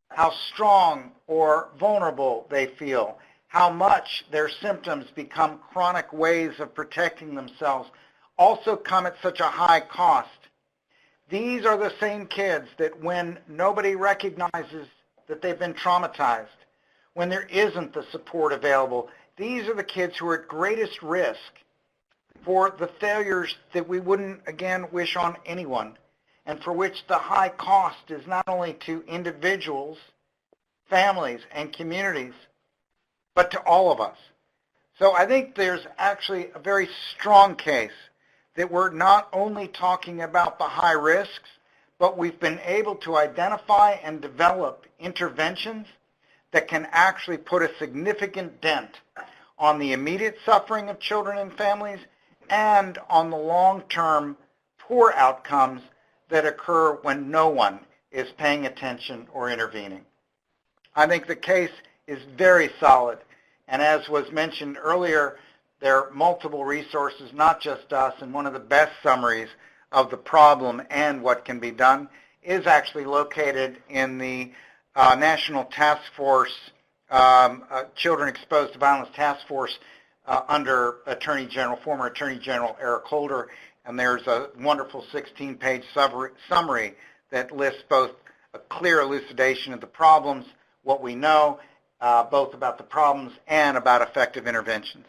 how strong or vulnerable they feel, how much their symptoms become chronic ways of protecting themselves, also come at such a high cost. These are the same kids that when nobody recognizes that they've been traumatized, when there isn't the support available, these are the kids who are at greatest risk for the failures that we wouldn't, again, wish on anyone, and for which the high cost is not only to individuals, families, and communities, but to all of us. So I think there's actually a very strong case that we're not only talking about the high risks, but we've been able to identify and develop interventions that can actually put a significant dent on the immediate suffering of children and families and on the long-term poor outcomes that occur when no one is paying attention or intervening. I think the case is very solid, and as was mentioned earlier, there are multiple resources, not just us, and one of the best summaries of the problem and what can be done is actually located in the National Task Force, Children Exposed to Violence Task Force under former Attorney General Eric Holder, and there's a wonderful 16-page summary that lists both a clear elucidation of the problems, what we know, both about the problems and about effective interventions.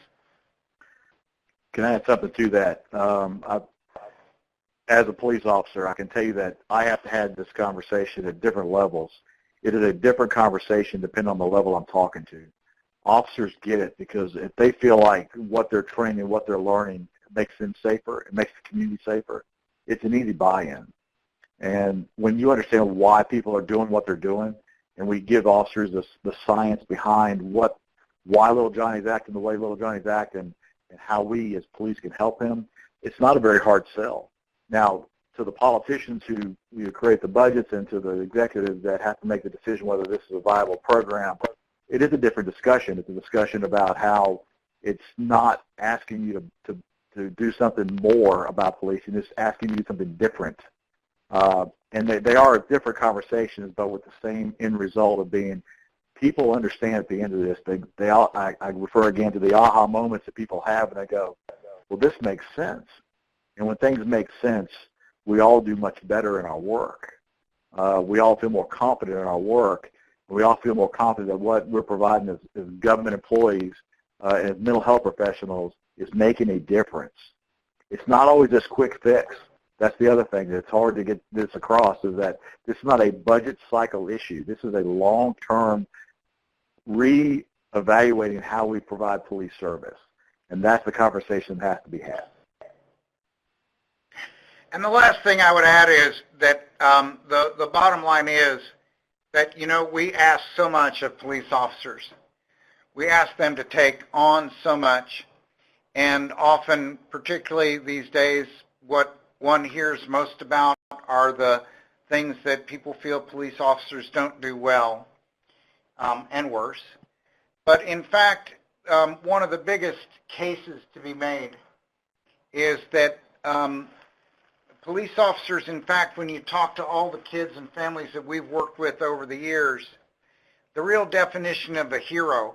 Can I add something to that? As a police officer, I can tell you that I have to have this conversation at different levels. It is a different conversation depending on the level I'm talking to. Officers get it because if they feel like what they're training, what they're learning makes them safer, it makes the community safer, it's an easy buy-in. And when you understand why people are doing what they're doing, and we give officers the science behind why little Johnny's acting the way little Johnny's acting, and how we as police can help him, it's not a very hard sell. Now, to the politicians who create the budgets and to the executives that have to make the decision whether this is a viable program, it is a different discussion. It's a discussion about how it's not asking you to do something more about policing, it's asking you to do something different. And they are different conversations, but with the same end result of being people understand at the end of this. I refer again to the aha moments that people have, and they go, well, this makes sense. And when things make sense, we all do much better in our work. We all feel more confident in our work, We all feel more confident that what we're providing as government employees and as mental health professionals is making a difference. It's not always this quick fix. That's the other thing that's hard to get this across, is that this is not a budget cycle issue. This is a long-term re-evaluating how we provide police service. And that's the conversation that has to be had. And the last thing I would add is that the bottom line is that, we ask so much of police officers. We ask them to take on so much, and often, particularly these days, what one hears most about are the things that people feel police officers don't do well, and worse. But in fact, one of the biggest cases to be made is that police officers, in fact, when you talk to all the kids and families that we've worked with over the years, the real definition of a hero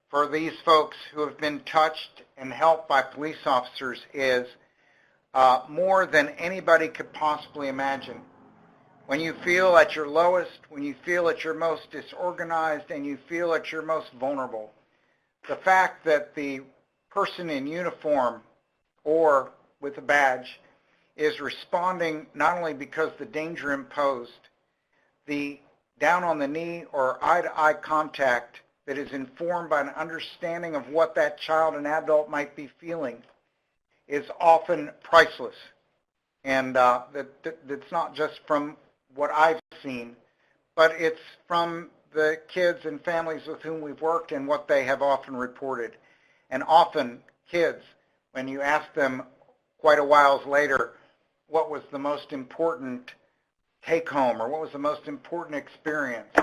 for these folks who have been touched and helped by police officers is more than anybody could possibly imagine. When you feel at your lowest, when you feel at your most disorganized, and you feel at your most vulnerable, the fact that the person in uniform or with a badge is responding not only because the danger imposed, the down on the knee or eye-to-eye contact that is informed by an understanding of what that child and adult might be feeling is often priceless. And that's not just from what I've seen, but it's from the kids and families with whom we've worked and what they have often reported. And often kids, when you ask them quite a while later what was the most important take-home or what was the most important experience,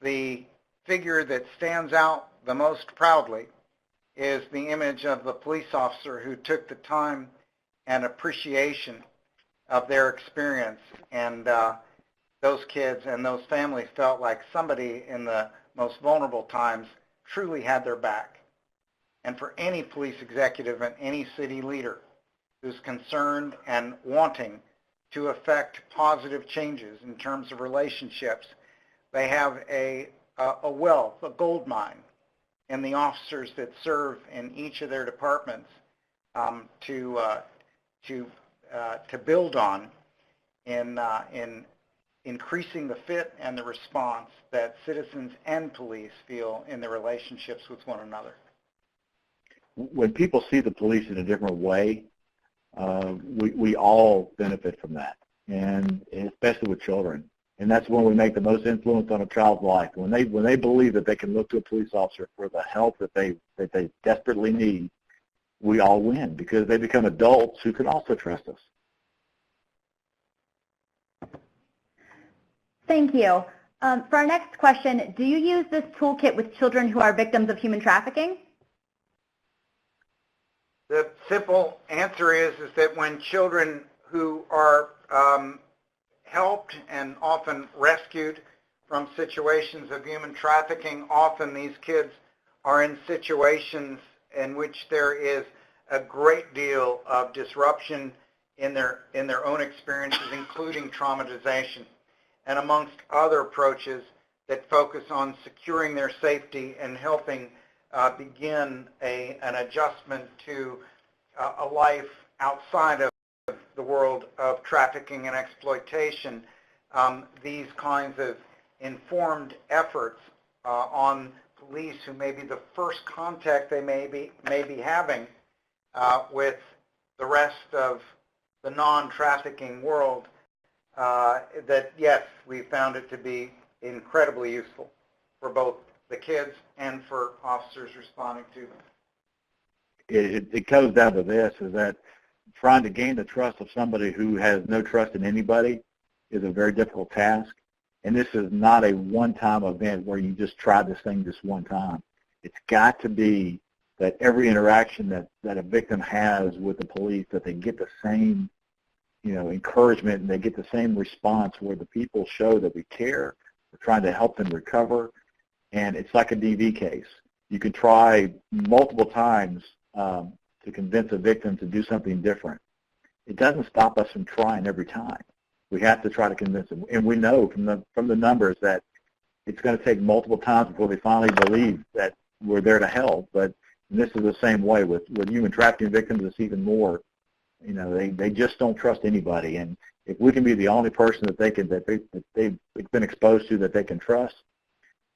the figure that stands out the most proudly is the image of the police officer who took the time and appreciation of their experience. And those kids and those families felt like somebody in the most vulnerable times truly had their back. And for any police executive and any city leader who's concerned and wanting to affect positive changes in terms of relationships, they have a wealth, a gold mine in the officers that serve in each of their departments to build on in increasing the fit and the response that citizens and police feel in their relationships with one another. When people see the police in a different way, we all benefit from that, and especially with children. And that's when we make the most influence on a child's life. When they believe that they can look to a police officer for the help that they desperately need, we all win because they become adults who can also trust us. Thank you. For our next question, do you use this toolkit with children who are victims of human trafficking? The simple answer is that when children who are helped and often rescued from situations of human trafficking, often these kids are in situations in which there is a great deal of disruption in their own experiences, including traumatization, and amongst other approaches that focus on securing their safety and helping begin an adjustment to a life outside of the world of trafficking and exploitation. These kinds of informed efforts on police who may be the first contact they may be having with the rest of the non-trafficking world, that yes, we found it to be incredibly useful for both the kids and for officers responding to them. It comes down to this, is that trying to gain the trust of somebody who has no trust in anybody is a very difficult task. And this is not a one-time event where you just try this thing this one time. It's got to be that every interaction that a victim has with the police, that they get the same, encouragement, and they get the same response where the people show that we care. We're trying to help them recover. And it's like a DV case. You can try multiple times to convince a victim to do something different. It doesn't stop us from trying every time. We have to try to convince them. And we know from the numbers that it's going to take multiple times before they finally believe that we're there to help. But this is the same way with human trafficking victims. It's even more. You know, they just don't trust anybody, and if we can be the only person that they've been exposed to that they can trust,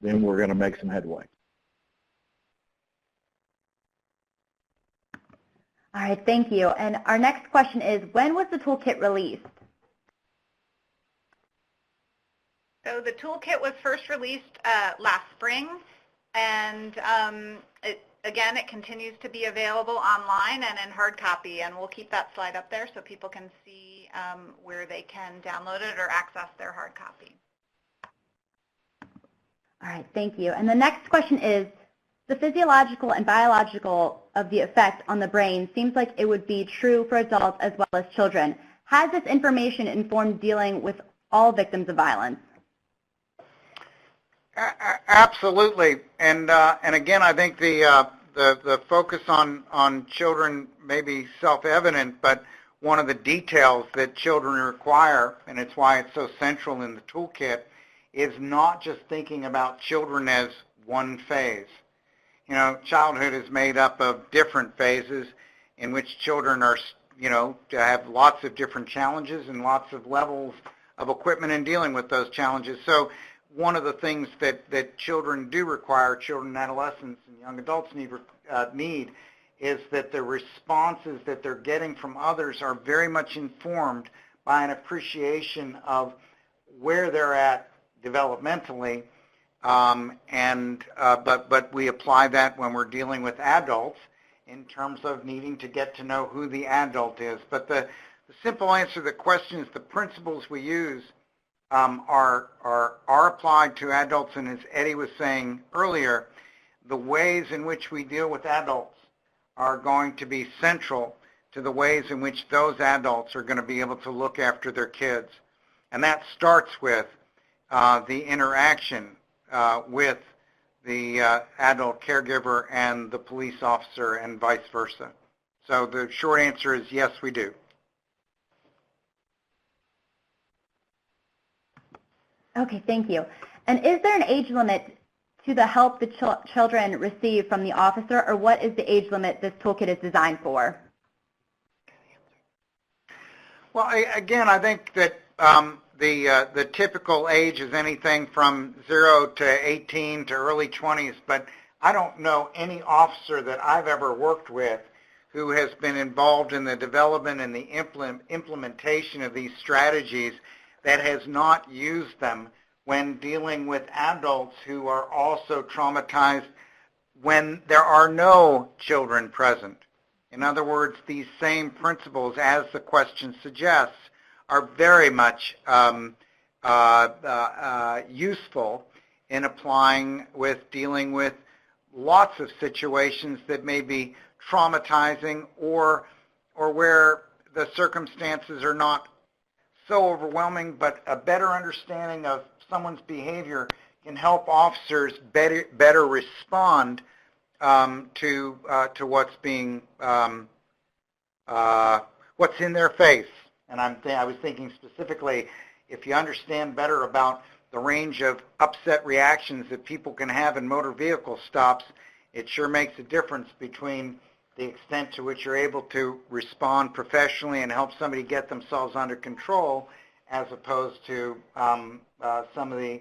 then we're going to make some headway. All right, thank you. And our next question is, when was the toolkit released? So the toolkit was first released last spring, and again, it continues to be available online and in hard copy, and we'll keep that slide up there so people can see where they can download it or access their hard copy. All right, thank you. And the next question is, the physiological and biological of the effect on the brain seems like it would be true for adults as well as children. Has this information informed dealing with all victims of violence? Absolutely, and again, I think the focus on children may be self-evident, but one of the details that children require, and it's why it's so central in the toolkit, is not just thinking about children as one phase. You know, childhood is made up of different phases in which children are, you know, to have lots of different challenges and lots of levels of equipment in dealing with those challenges. So one of the things that children do require, children and adolescents and young adults need is that the responses that they're getting from others are very much informed by an appreciation of where they're at developmentally, but we apply that when we're dealing with adults in terms of needing to get to know who the adult is. But the simple answer to the question is the principles we use are applied to adults, and as Eddie was saying earlier, the ways in which we deal with adults are going to be central to the ways in which those adults are going to be able to look after their kids. And that starts with the interaction with the adult caregiver and the police officer and vice versa. So the short answer is yes, we do. Okay, thank you. And is there an age limit to the help the children receive from the officer, or what is the age limit this toolkit is designed for? Well, again, I think that the typical age is anything from 0 to 18 to early 20s, but I don't know any officer that I've ever worked with who has been involved in the development and the implementation of these strategies that has not used them when dealing with adults who are also traumatized when there are no children present. In other words, these same principles, as the question suggests, are very much useful in applying with dealing with lots of situations that may be traumatizing or where the circumstances are not so overwhelming, but a better understanding of someone's behavior can help officers better respond to what's being what's in their face. And I was thinking specifically, if you understand better about the range of upset reactions that people can have in motor vehicle stops, it sure makes a difference between the extent to which you're able to respond professionally and help somebody get themselves under control, as opposed to some of the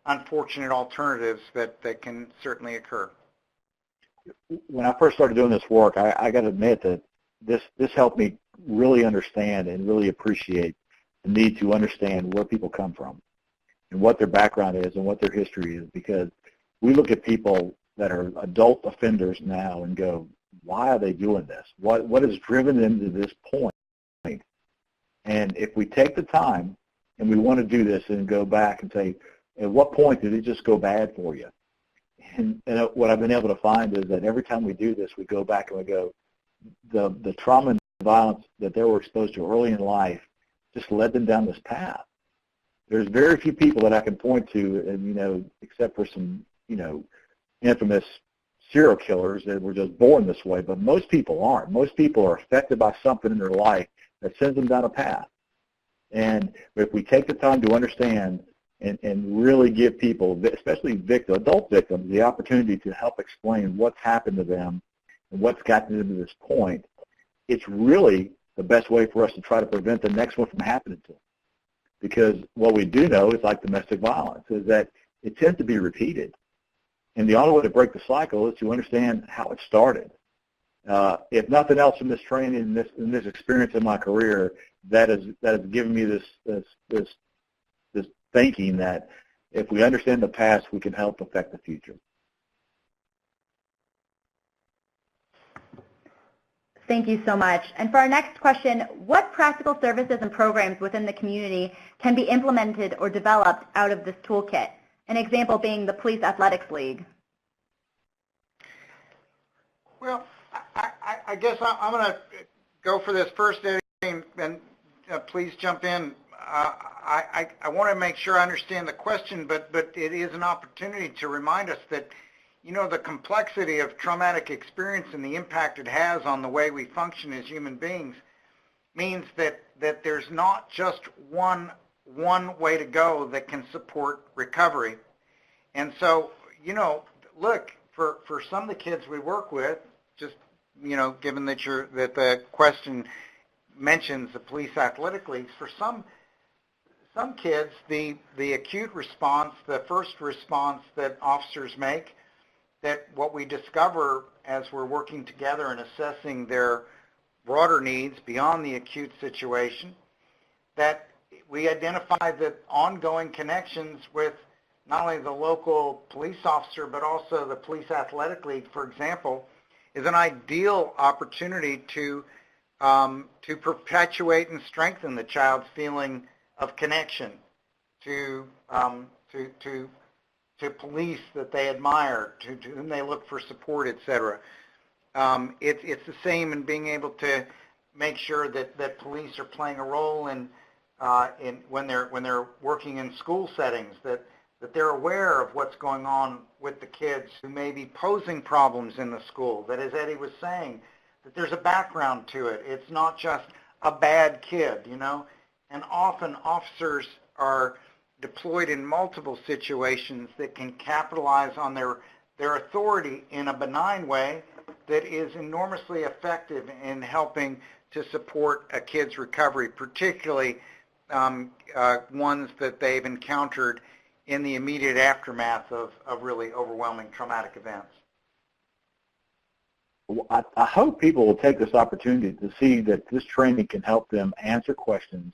unfortunate alternatives that can certainly occur. When I first started doing this work, I got to admit that this helped me really understand and really appreciate the need to understand where people come from and what their background is and what their history is, because we look at people that are adult offenders now and go, why are they doing this? What has driven them to this point? And if we take the time and we want to do this and go back and say, at what point did it just go bad for you? And what I've been able to find is that every time we do this, we go back and we go, the trauma and violence that they were exposed to early in life just led them down this path. There's very few people that I can point to, and except for some, infamous serial killers that were just born this way, but most people aren't. Most people are affected by something in their life that sends them down a path. And if we take the time to understand and really give people, especially adult victims, the opportunity to help explain what's happened to them and what's gotten them to this point, it's really the best way for us to try to prevent the next one from happening to them. Because what we do know is, like domestic violence, is that it tends to be repeated. And the only way to break the cycle is to understand how it started. If nothing else from this training and this experience in my career, that has given me this thinking that if we understand the past, we can help affect the future. Thank you so much. And for our next question, what practical services and programs within the community can be implemented or developed out of this toolkit? An example being the Police Athletics League. Well, I guess I'm going to go for this first, Eddie, and please jump in. I want to make sure I understand the question, but it is an opportunity to remind us that, you know, the complexity of traumatic experience and the impact it has on the way we function as human beings means that there's not just one way to go that can support recovery. And so, you know, look, for some of the kids we work with, just, you know, given that the question mentions the police athletic leagues, for some kids, the acute response, the first response that officers make, that what we discover as we're working together and assessing their broader needs beyond the acute situation, that we identify that ongoing connections with not only the local police officer but also the police athletic league, for example, is an ideal opportunity to perpetuate and strengthen the child's feeling of connection to police that they admire, to whom they look for support, etc. It's the same in being able to make sure that police are playing a role in when they're working in school settings, that they're aware of what's going on with the kids who may be posing problems in the school, that, as Eddie was saying, that there's a background to it. It's not just a bad kid, you know. And often officers are deployed in multiple situations that can capitalize on their authority in a benign way that is enormously effective in helping to support a kid's recovery, particularly ones that they've encountered in the immediate aftermath of really overwhelming traumatic events. I hope people will take this opportunity to see that this training can help them answer questions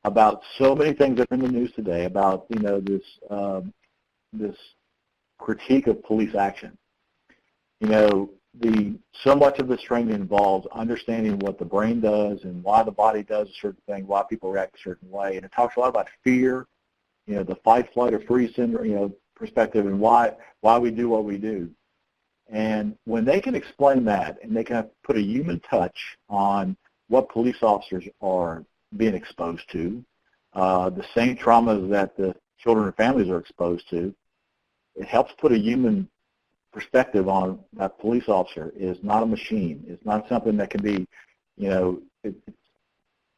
about so many things that are in the news today about, you know, this critique of police action. You know, so much of this training involves understanding what the brain does and why the body does a certain thing, why people react a certain way, and it talks a lot about fear, you know, the fight, flight, or freeze syndrome, you know, perspective, and why we do what we do. And when they can explain that and they can put a human touch on what police officers are being exposed to, the same traumas that the children and families are exposed to, it helps put a human perspective on that police officer is not a machine. It's not something that can be, you know,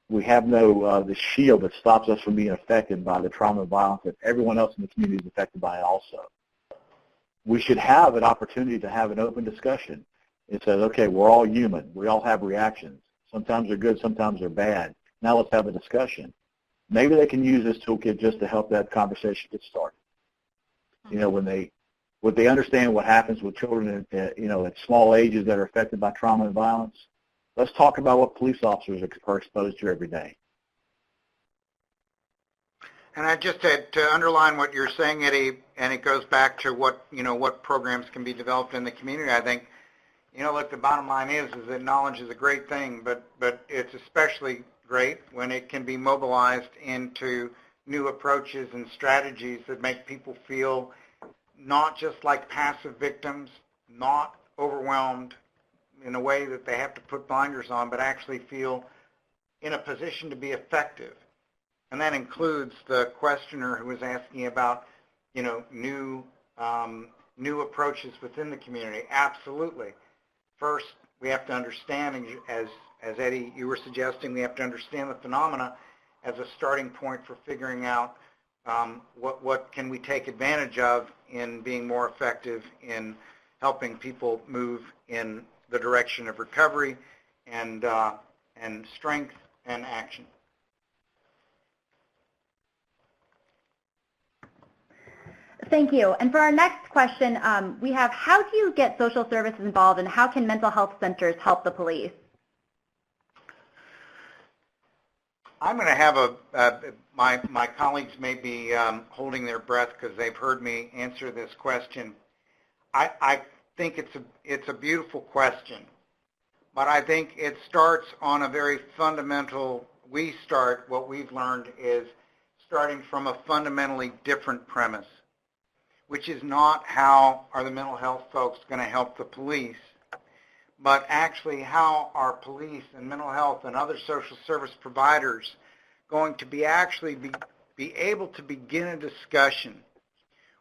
we have no the shield that stops us from being affected by the trauma and violence that everyone else in the community is affected by also. We should have an opportunity to have an open discussion. It says, okay, we're all human. We all have reactions. Sometimes they're good, sometimes they're bad. Now let's have a discussion. Maybe they can use this toolkit just to help that conversation get started. You know, when they understand what happens with children at, you know, at small ages that are affected by trauma and violence, let's talk about what police officers are exposed to every day. And I just had to underline what you're saying, Eddie, and it goes back to what, you know, what programs can be developed in the community. I think, you know, look, the bottom line is that knowledge is a great thing, but it's especially great when it can be mobilized into new approaches and strategies that make people feel not just like passive victims, not overwhelmed in a way that they have to put blinders on, but actually feel in a position to be effective. And that includes the questioner who was asking about, you know, new approaches within the community. Absolutely. First, we have to understand, as Eddie, you were suggesting, we have to understand the phenomena as a starting point for figuring out what can we take advantage of in being more effective in helping people move in the direction of recovery and strength and action. Thank you. And for our next question, we have, how do you get social services involved, and how can mental health centers help the police? I'm going to have my colleagues may be holding their breath because they've heard me answer this question. I think it's a beautiful question, but I think it starts on a very fundamental. What we've learned is starting from a fundamentally different premise, which is not how are the mental health folks going to help the police, but actually how are police and mental health and other social service providers going to be able to begin a discussion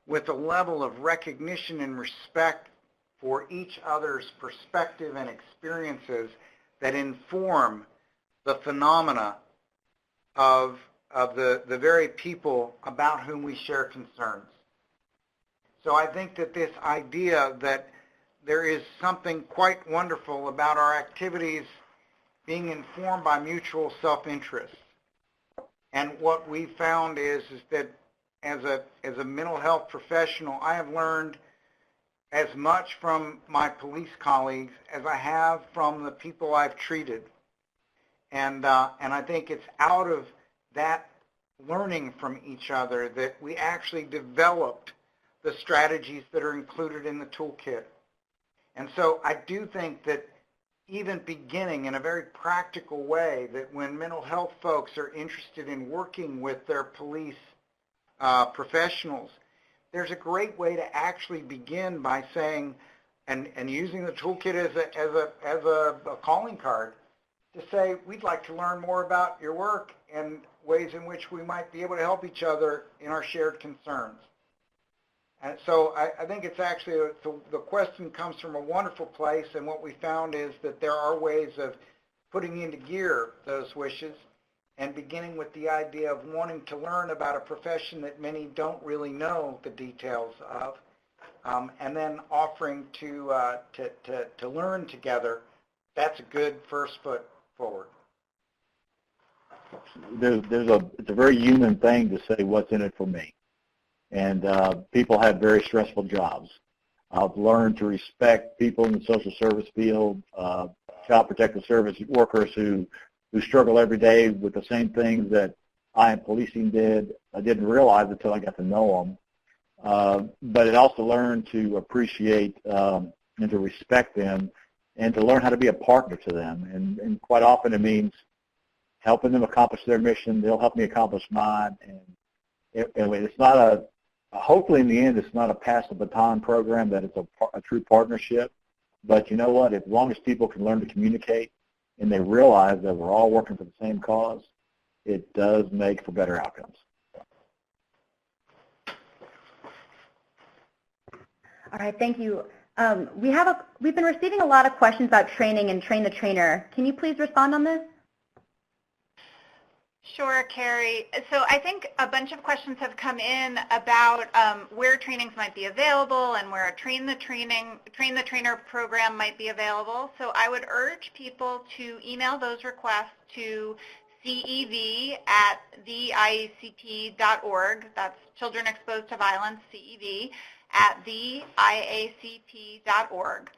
with a level of recognition and respect for each other's perspective and experiences that inform the phenomena of the very people about whom we share concerns. So I think that this idea that there is something quite wonderful about our activities being informed by mutual self-interest. And what we found is that as a mental health professional, I have learned as much from my police colleagues as I have from the people I've treated. And I think it's out of that learning from each other that we actually developed the strategies that are included in the toolkit. And so I do think that even beginning in a very practical way, that when mental health folks are interested in working with their police professionals, there's a great way to actually begin by saying, and using the toolkit as a calling card, to say, we'd like to learn more about your work and ways in which we might be able to help each other in our shared concerns. And so I think it's actually, the question comes from a wonderful place, and what we found is that there are ways of putting into gear those wishes and beginning with the idea of wanting to learn about a profession that many don't really know the details of, and then offering to learn together. That's a good first foot forward. It's a very human thing to say, what's in it for me? And people have very stressful jobs. I've learned to respect people in the social service field, child protective service workers who struggle every day with the same things that I in policing did. I didn't realize until I got to know them. But it also learned to appreciate and to respect them and to learn how to be a partner to them. And quite often it means helping them accomplish their mission. They'll help me accomplish mine. And it's not hopefully in the end, it's not a pass the baton program, that it's a true partnership. But you know what? As long as people can learn to communicate and they realize that we're all working for the same cause, it does make for better outcomes. All right, thank you. We've been receiving a lot of questions about training and train the trainer. Can you please respond on this? Sure, Carrie. So I think a bunch of questions have come in about where trainings might be available and where a train the trainer program might be available. So I would urge people to email those requests to cev@theiacp.org. That's Children Exposed to Violence, cev@theiacp.org.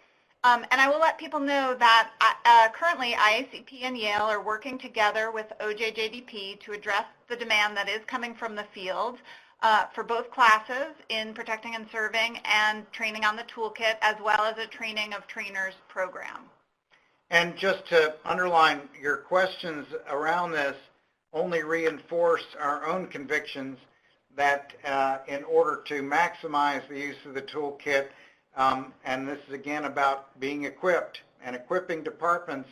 And I will let people know that currently IACP and Yale are working together with OJJDP to address the demand that is coming from the field for both classes in protecting and serving and training on the toolkit, as well as a training of trainers program. And just to underline, your questions around this only reinforce our own convictions that in order to maximize the use of the toolkit, and this is again about being equipped and equipping departments,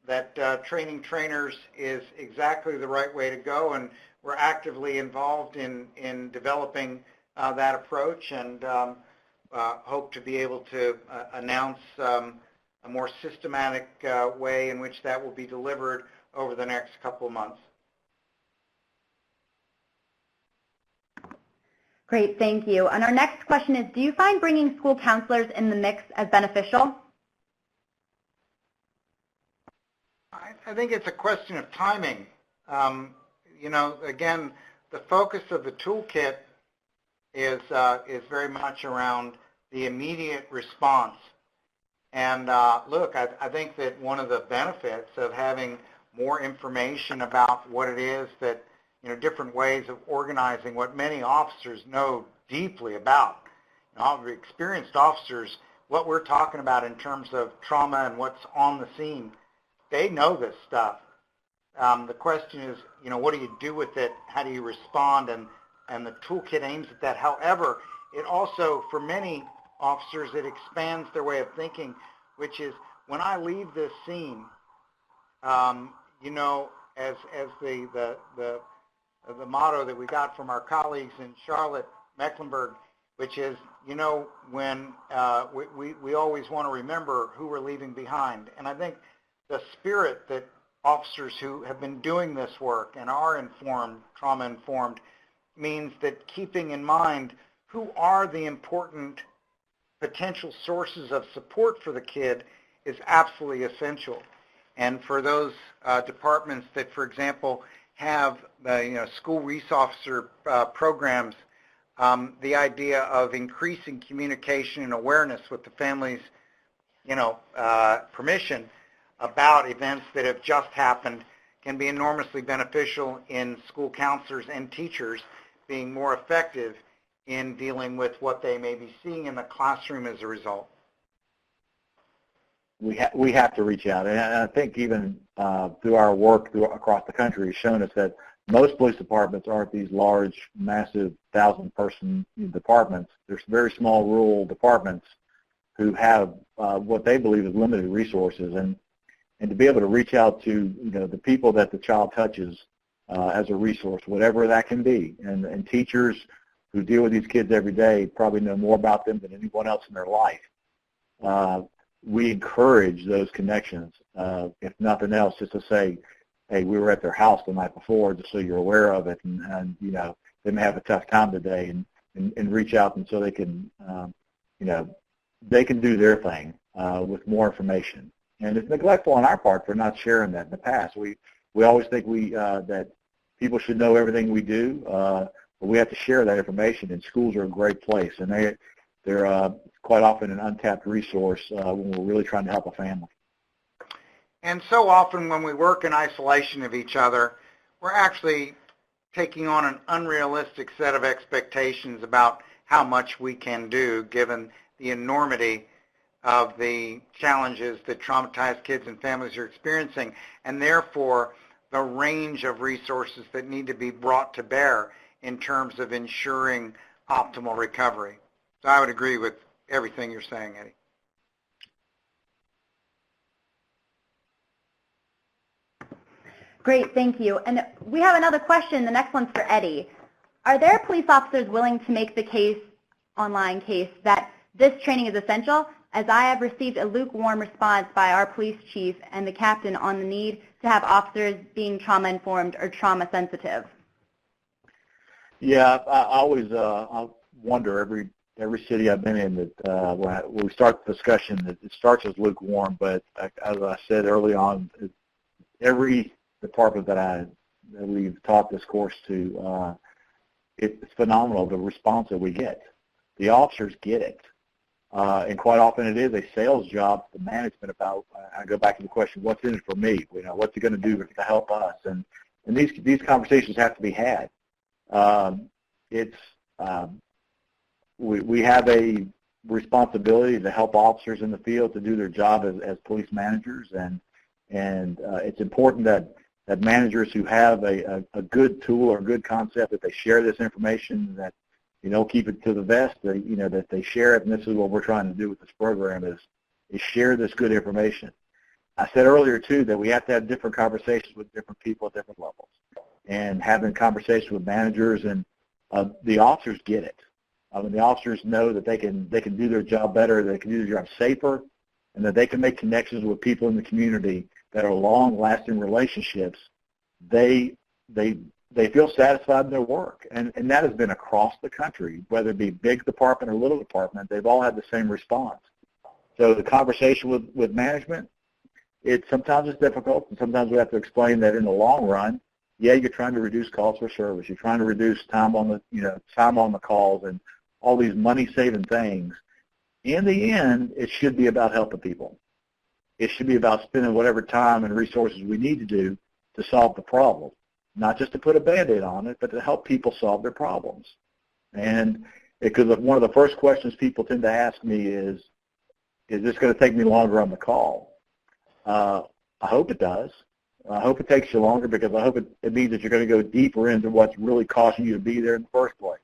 that training trainers is exactly the right way to go, and we're actively involved in developing that approach, and hope to be able to announce a more systematic way in which that will be delivered over the next couple of months. Great, thank you. And our next question is, do you find bringing school counselors in the mix as beneficial? I think it's a question of timing. Again, the focus of the toolkit is very much around the immediate response. And look, I think that one of the benefits of having more information about what it is that, different ways of organizing what many officers know deeply about. Experienced officers, what we're talking about in terms of trauma and what's on the scene, they know this stuff. The question is, what do you do with it? How do you respond? And the toolkit aims at that. However, it also, for many officers, it expands their way of thinking, which is when I leave this scene, as the motto that we got from our colleagues in Charlotte, Mecklenburg, which is, when we always want to remember who we're leaving behind. And I think the spirit that officers who have been doing this work and are informed, trauma-informed, means that keeping in mind who are the important potential sources of support for the kid is absolutely essential. And for those departments that, for example, have school resource officer programs, the idea of increasing communication and awareness with the family's, permission about events that have just happened can be enormously beneficial in school counselors and teachers being more effective in dealing with what they may be seeing in the classroom as a result. We have to reach out, and I think even through our work across the country has shown us that most police departments aren't these large, massive 1,000-person departments. There's very small rural departments who have what they believe is limited resources, and to be able to reach out to the people that the child touches as a resource, whatever that can be, and teachers who deal with these kids every day probably know more about them than anyone else in their life. We encourage those connections, if nothing else, just to say, hey, we were at their house the night before, just so you're aware of it, and they may have a tough time today, and reach out, and so they can, they can do their thing with more information. And it's neglectful on our part for not sharing that in the past. We always think that people should know everything we do, but we have to share that information, and schools are a great place, and they're quite often an untapped resource when we're really trying to help a family. And so often when we work in isolation of each other, we're actually taking on an unrealistic set of expectations about how much we can do given the enormity of the challenges that traumatized kids and families are experiencing, and therefore the range of resources that need to be brought to bear in terms of ensuring optimal recovery. So I would agree with everything you're saying, Eddie. Great, thank you. And we have another question. The next one's for Eddie. Are there police officers willing to make the online case, that this training is essential, as I have received a lukewarm response by our police chief and the captain on the need to have officers being trauma-informed or trauma-sensitive? Yeah, I always I wonder every city I've been in that when we start the discussion, that it starts as lukewarm, but as I said early on, every department that we've taught this course to, it's phenomenal, the response that we get. The officers get it. And quite often it is a sales job, the management about, I go back to the question, what's in it for me? What's it going to do to help us? And these conversations have to be had. We have a responsibility to help officers in the field to do their job as police managers, and it's important that managers who have a good tool or a good concept, that they share this information, that keep it to the vest, that they share it. And this is what we're trying to do with this program is share this good information. I said earlier too that we have to have different conversations with different people at different levels, and having conversations with managers, and the officers get it. The officers know that they can do their job better, they can do their job safer, and that they can make connections with people in the community that are long-lasting relationships. They they feel satisfied in their work. And that has been across the country, whether it be big department or little department, they've all had the same response. So the conversation with management, sometimes it's difficult, and sometimes we have to explain that in the long run, yeah, you're trying to reduce calls for service, you're trying to reduce time on the calls and all these money-saving things. In the end, it should be about helping people. It should be about spending whatever time and resources we need to do to solve the problem, not just to put a Band-Aid on it, but to help people solve their problems. And because one of the first questions people tend to ask me is this going to take me longer on the call? I hope it does. I hope it takes you longer because I hope it means that you're going to go deeper into what's really causing you to be there in the first place.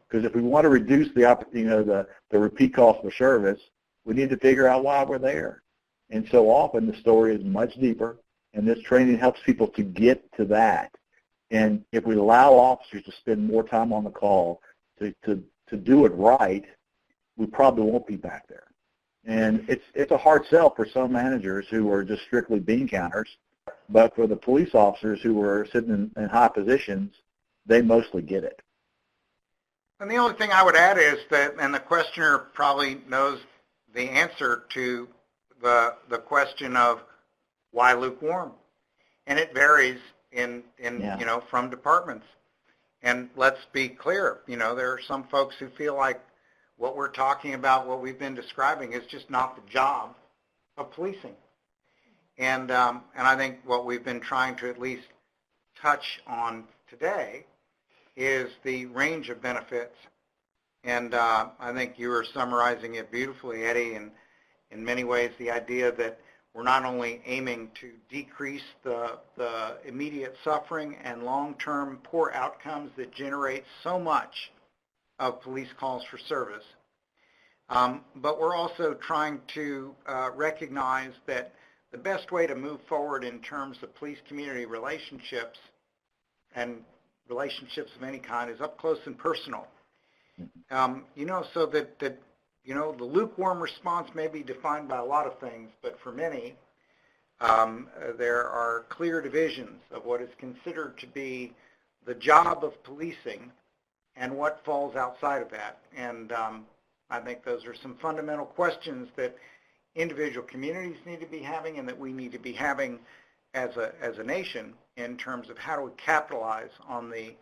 Because if we want to reduce the repeat cost for service, we need to figure out why we're there. And so often the story is much deeper, and this training helps people to get to that. And if we allow officers to spend more time on the call to do it right, we probably won't be back there. And it's a hard sell for some managers who are just strictly bean counters, but for the police officers who are sitting in high positions, they mostly get it. And the only thing I would add is that, and the questioner probably knows the answer to the question of why lukewarm, and it varies in from departments. And let's be clear, there are some folks who feel like what we're talking about, what we've been describing, is just not the job of policing. And I think what we've been trying to at least touch on today is the range of benefits. And I think you were summarizing it beautifully, Eddie, and in many ways the idea that we're not only aiming to decrease the immediate suffering and long-term poor outcomes that generate so much of police calls for service, but we're also trying to recognize that the best way to move forward in terms of police-community relationships and relationships of any kind is up close and personal. So that the lukewarm response may be defined by a lot of things, but for many, there are clear divisions of what is considered to be the job of policing and what falls outside of that. And I think those are some fundamental questions that individual communities need to be having and that we need to be having as a nation in terms of how do we capitalize on the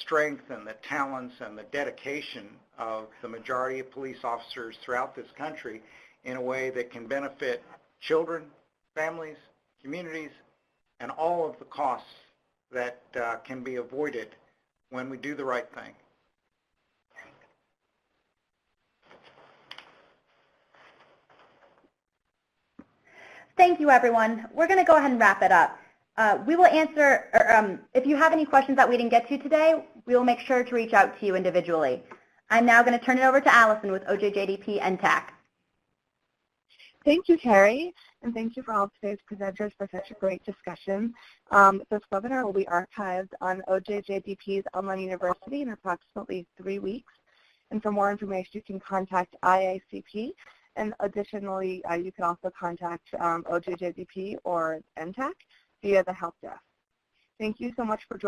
strength and the talents and the dedication of the majority of police officers throughout this country in a way that can benefit children, families, communities, and all of the costs that can be avoided when we do the right thing. Thank you, everyone. We're going to go ahead and wrap it up. We will answer, if you have any questions that we didn't get to today, we will make sure to reach out to you individually. I'm now going to turn it over to Allison with OJJDP NTAC. Thank you, Carrie, and thank you for all today's presenters for such a great discussion. This webinar will be archived on OJJDP's online university in approximately 3 weeks. And for more information, you can contact IACP. And additionally, you can also contact OJJDP or NTAC via the help desk. Thank you so much for joining.